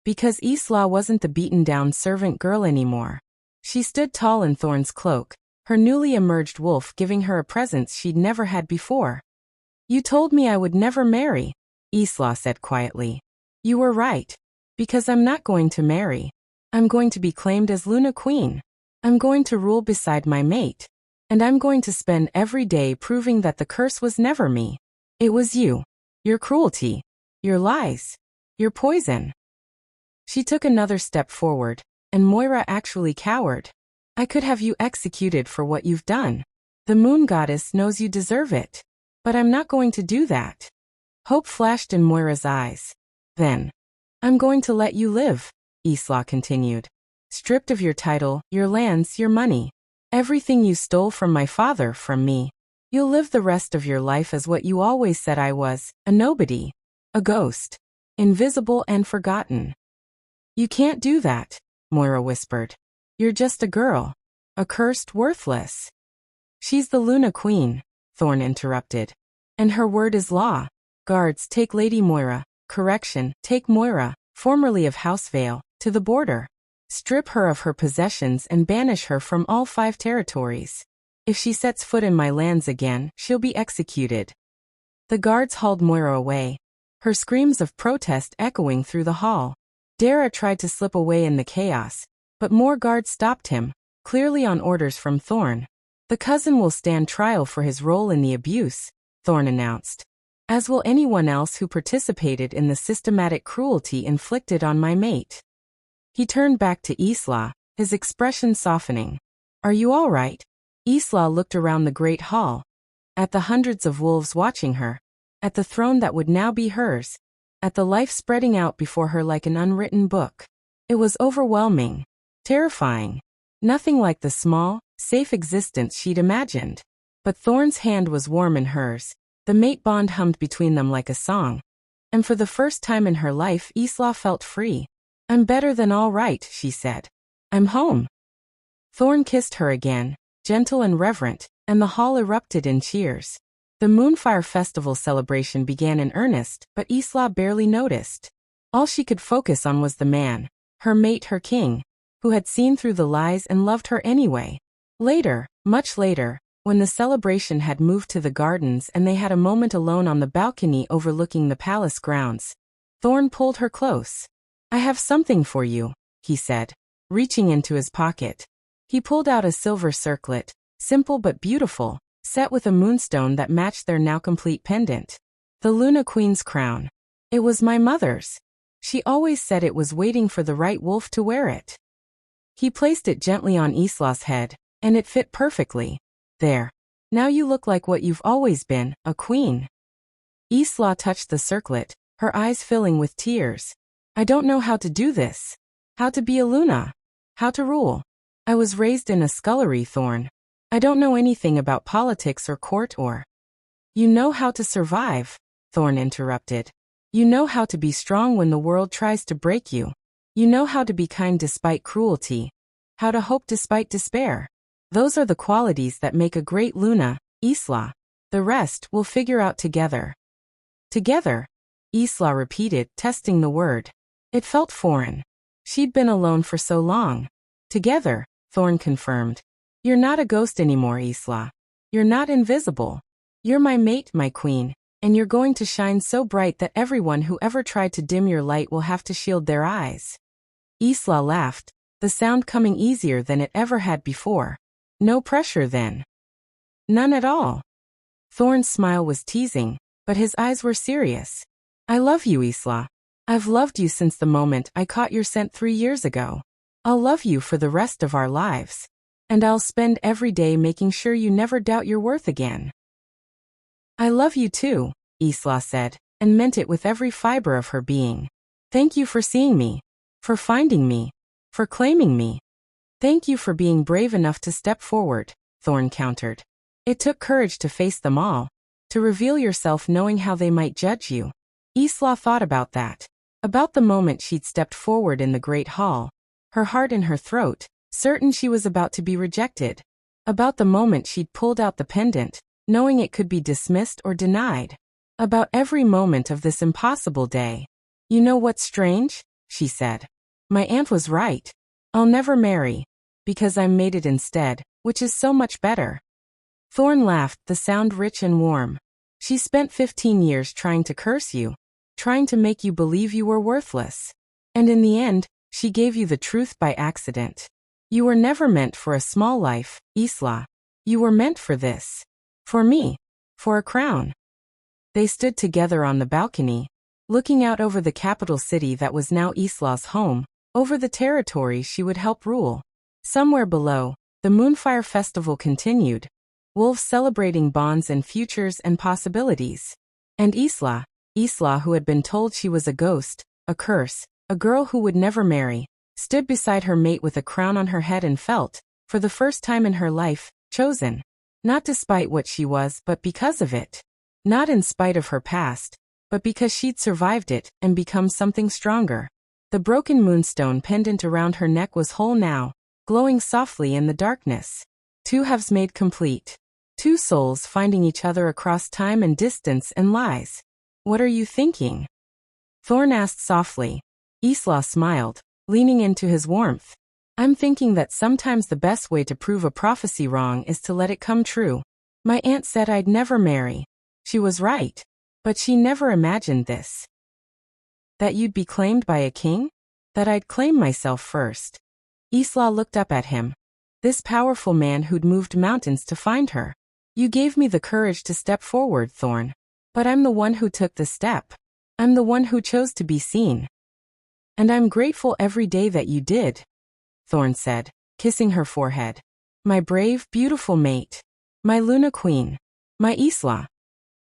Because Isla wasn't the beaten-down servant girl anymore. She stood tall in Thorn's cloak, her newly emerged wolf giving her a presence she'd never had before. "You told me I would never marry," Isla said quietly. "You were right. Because I'm not going to marry. I'm going to be claimed as Luna Queen. I'm going to rule beside my mate. And I'm going to spend every day proving that the curse was never me. It was you. Your cruelty. Your lies. Your poison." She took another step forward, and Moira actually cowered. "I could have you executed for what you've done. The moon goddess knows you deserve it. But I'm not going to do that." Hope flashed in Moira's eyes. "Then, I'm going to let you live," Isla continued. "Stripped of your title, your lands, your money. Everything you stole from my father, from me. You'll live the rest of your life as what you always said I was, a nobody. A ghost. Invisible and forgotten." "You can't do that," Moira whispered. "You're just a girl. Accursed, worthless." "She's the Luna Queen," Thorn interrupted. "And her word is law. Guards, take Lady Moira, correction, take Moira, formerly of House Vale, to the border. Strip her of her possessions and banish her from all 5 territories. If she sets foot in my lands again, she'll be executed." The guards hauled Moira away, her screams of protest echoing through the hall. Dara tried to slip away in the chaos, but more guards stopped him, clearly on orders from Thorn. "The cousin will stand trial for his role in the abuse," Thorn announced, "as will anyone else who participated in the systematic cruelty inflicted on my mate." He turned back to Isla, his expression softening. "Are you all right?" Isla looked around the great hall, at the hundreds of wolves watching her, at the throne that would now be hers, at the life spreading out before her like an unwritten book. It was overwhelming, terrifying. Nothing like the small, safe existence she'd imagined. But Thorn's hand was warm in hers. The mate bond hummed between them like a song. And for the first time in her life, Isla felt free. "I'm better than all right," she said. "I'm home." Thorn kissed her again, gentle and reverent, and the hall erupted in cheers. The Moonfire Festival celebration began in earnest, but Isla barely noticed. All she could focus on was the man, her mate, her king, who had seen through the lies and loved her anyway. Later, much later, when the celebration had moved to the gardens and they had a moment alone on the balcony overlooking the palace grounds, Thorn pulled her close. "I have something for you," he said, reaching into his pocket. He pulled out a silver circlet, simple but beautiful, set with a moonstone that matched their now complete pendant. The Luna Queen's crown. "It was my mother's. She always said it was waiting for the right wolf to wear it." He placed it gently on Isla's head, and it fit perfectly. "There. Now you look like what you've always been, a queen." Isla touched the circlet, her eyes filling with tears. "I don't know how to do this. How to be a Luna. How to rule. I was raised in a scullery, Thorn. I don't know anything about politics or court or—" "You know how to survive," Thorn interrupted. "You know how to be strong when the world tries to break you. You know how to be kind despite cruelty. How to hope despite despair. Those are the qualities that make a great Luna, Isla. The rest we'll figure out together." "Together?" Isla repeated, testing the word. It felt foreign. She'd been alone for so long. "Together," Thorn confirmed. "You're not a ghost anymore, Isla. You're not invisible. You're my mate, my queen, and you're going to shine so bright that everyone who ever tried to dim your light will have to shield their eyes." Isla laughed, the sound coming easier than it ever had before. "No pressure then?" "None at all." Thorn's smile was teasing, but his eyes were serious. "I love you, Isla. I've loved you since the moment I caught your scent 3 years ago. I'll love you for the rest of our lives. And I'll spend every day making sure you never doubt your worth again." "I love you too," Isla said, and meant it with every fiber of her being. "Thank you for seeing me. For finding me. For claiming me. Thank you for being brave enough to step forward," Thorn countered. "It took courage to face them all. To reveal yourself knowing how they might judge you." Isla thought about that. About the moment she'd stepped forward in the great hall, her heart in her throat, certain she was about to be rejected. About the moment she'd pulled out the pendant, knowing it could be dismissed or denied. About every moment of this impossible day. "You know what's strange?" she said. "My aunt was right. I'll never marry. Because I'm mated instead, which is so much better." Thorn laughed, the sound rich and warm. "She spent 15 years trying to curse you. Trying to make you believe you were worthless. And in the end, she gave you the truth by accident. You were never meant for a small life, Isla. You were meant for this. For me. For a crown." They stood together on the balcony, looking out over the capital city that was now Isla's home, over the territory she would help rule. Somewhere below, the Moonfire Festival continued, wolves celebrating bonds and futures and possibilities. And Isla, who had been told she was a ghost, a curse, a girl who would never marry, stood beside her mate with a crown on her head and felt, for the first time in her life, chosen. Not despite what she was, but because of it. Not in spite of her past, but because she'd survived it and become something stronger. The broken moonstone pendant around her neck was whole now, glowing softly in the darkness. Two halves made complete. Two souls finding each other across time and distance and lies. "What are you thinking?" Thorn asked softly. Isla smiled, leaning into his warmth. "I'm thinking that sometimes the best way to prove a prophecy wrong is to let it come true. My aunt said I'd never marry. She was right. But she never imagined this. That you'd be claimed by a king? That I'd claim myself first." Isla looked up at him. This powerful man who'd moved mountains to find her. "You gave me the courage to step forward, Thorn. But I'm the one who took the step. I'm the one who chose to be seen. And I'm grateful every day that you did," Thorn said, kissing her forehead. "My brave, beautiful mate. My Luna Queen. My Isla."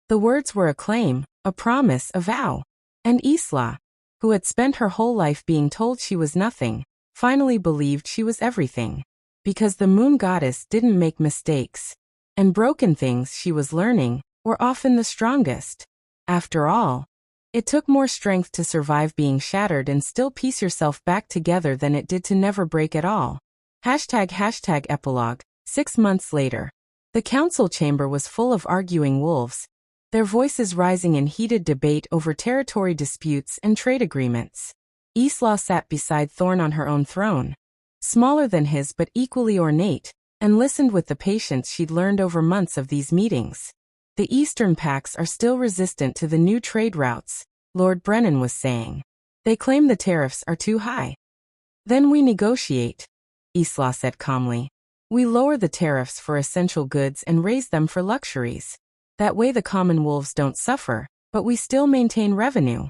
The words were a claim, a promise, a vow. And Isla, who had spent her whole life being told she was nothing, finally believed she was everything. because the moon goddess didn't make mistakes. And broken things she was learning were often the strongest. After all, it took more strength to survive being shattered and still piece yourself back together than it did to never break at all. #epilogue. 6 months later. The council chamber was full of arguing wolves, their voices rising in heated debate over territory disputes and trade agreements. Isla sat beside Thorn on her own throne, smaller than his but equally ornate, and listened with the patience she'd learned over months of these meetings. The eastern packs are still resistant to the new trade routes, Lord Brennan was saying. They claim the tariffs are too high. Then we negotiate, Isla said calmly. We lower the tariffs for essential goods and raise them for luxuries. That way the common wolves don't suffer, but we still maintain revenue.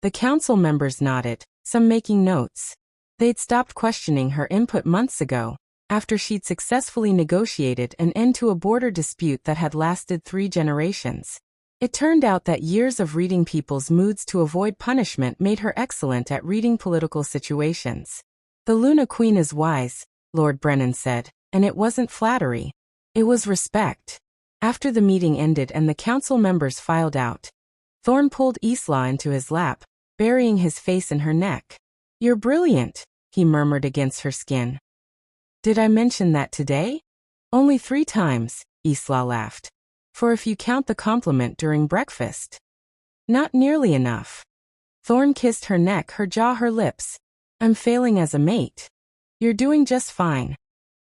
The council members nodded, some making notes. They'd stopped questioning her input months ago, after she'd successfully negotiated an end to a border dispute that had lasted 3 generations. It turned out that years of reading people's moods to avoid punishment made her excellent at reading political situations. The Luna Queen is wise, Lord Brennan said, and it wasn't flattery. It was respect. After the meeting ended and the council members filed out, Thorn pulled Isla into his lap, burying his face in her neck. You're brilliant, he murmured against her skin. Did I mention that today? Only 3 times, Isla laughed. For if you count the compliment during breakfast. Not nearly enough. Thorn kissed her neck, her jaw, her lips. I'm failing as a mate. You're doing just fine.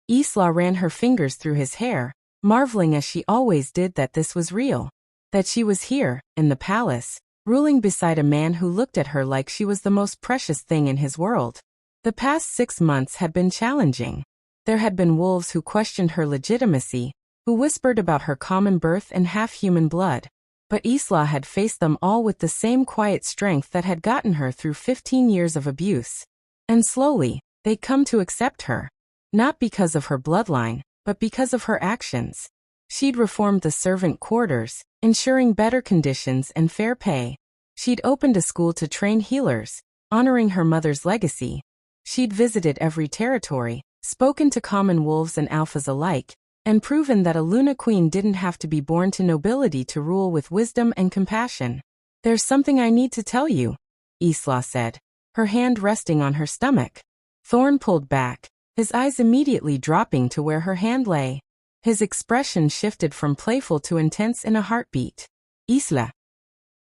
Isla ran her fingers through his hair, marveling as she always did that this was real. That she was here, in the palace, ruling beside a man who looked at her like she was the most precious thing in his world. The past 6 months had been challenging. There had been wolves who questioned her legitimacy, who whispered about her common birth and half-human blood. But Isla had faced them all with the same quiet strength that had gotten her through 15 years of abuse. And slowly, they'd come to accept her. Not because of her bloodline, but because of her actions. She'd reformed the servant quarters, ensuring better conditions and fair pay. She'd opened a school to train healers, honoring her mother's legacy. She'd visited every territory, spoken to common wolves and alphas alike, and proven that a Luna Queen didn't have to be born to nobility to rule with wisdom and compassion. There's something I need to tell you, Isla said, her hand resting on her stomach. Thorn pulled back, his eyes immediately dropping to where her hand lay. His expression shifted from playful to intense in a heartbeat. Isla.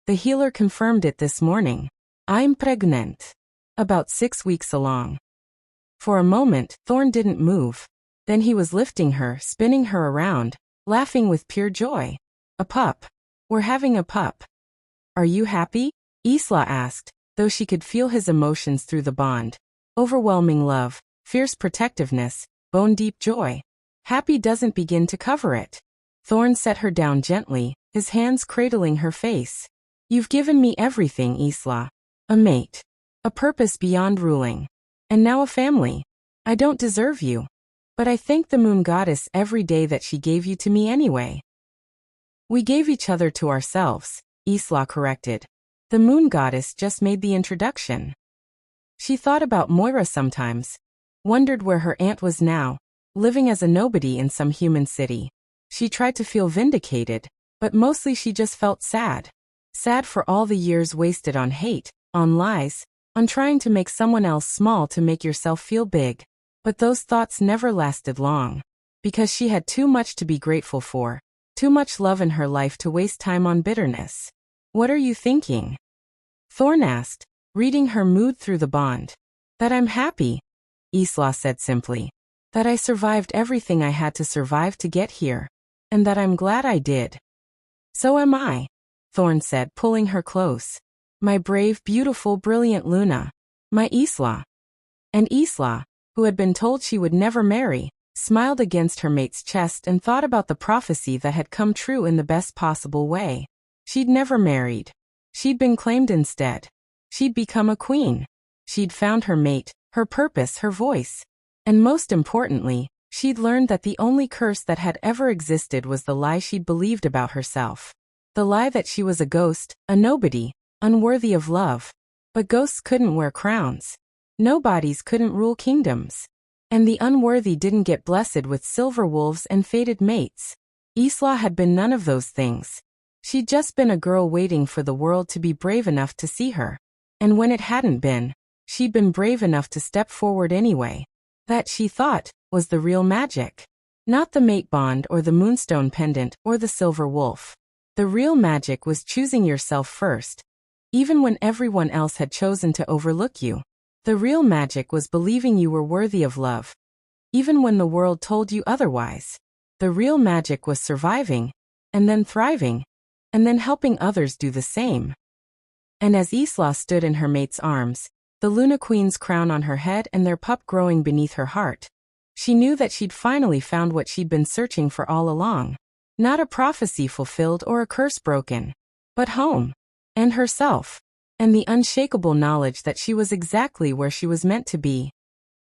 The healer confirmed it this morning. I'm pregnant. About 6 weeks along. For a moment, Thorn didn't move. Then he was lifting her, spinning her around, laughing with pure joy. A pup. We're having a pup. Are you happy? Isla asked, though she could feel his emotions through the bond. Overwhelming love, fierce protectiveness, bone-deep joy. Happy doesn't begin to cover it. Thorn set her down gently, his hands cradling her face. You've given me everything, Isla. A mate. A purpose beyond ruling. And now a family. I don't deserve you. But I thank the moon goddess every day that she gave you to me anyway. We gave each other to ourselves, Isla corrected. The moon goddess just made the introduction. She thought about Moira sometimes. Wondered where her aunt was now, living as a nobody in some human city. She tried to feel vindicated, but mostly she just felt sad. Sad for all the years wasted on hate, on lies, on trying to make someone else small to make yourself feel big. But those thoughts never lasted long. Because she had too much to be grateful for, too much love in her life to waste time on bitterness. What are you thinking? Thorn asked, reading her mood through the bond. That I'm happy, Isla said simply. That I survived everything I had to survive to get here. And that I'm glad I did. So am I, Thorn said, pulling her close. My brave, beautiful, brilliant Luna. My Isla. And Isla, who had been told she would never marry, smiled against her mate's chest and thought about the prophecy that had come true in the best possible way. She'd never married. She'd been claimed instead. She'd become a queen. She'd found her mate, her purpose, her voice. And most importantly, she'd learned that the only curse that had ever existed was the lie she'd believed about herself. The lie that she was a ghost, a nobody, unworthy of love. But ghosts couldn't wear crowns. Nobodies couldn't rule kingdoms. And the unworthy didn't get blessed with silver wolves and fated mates. Isla had been none of those things. She'd just been a girl waiting for the world to be brave enough to see her. And when it hadn't been, she'd been brave enough to step forward anyway. That, she thought, was the real magic. Not the mate bond or the moonstone pendant or the silver wolf. The real magic was choosing yourself first, even when everyone else had chosen to overlook you. The real magic was believing you were worthy of love, even when the world told you otherwise. The real magic was surviving, and then thriving, and then helping others do the same. And as Isla stood in her mate's arms, the Luna Queen's crown on her head and their pup growing beneath her heart, she knew that she'd finally found what she'd been searching for all along. Not a prophecy fulfilled or a curse broken, but home, and herself, and the unshakable knowledge that she was exactly where she was meant to be.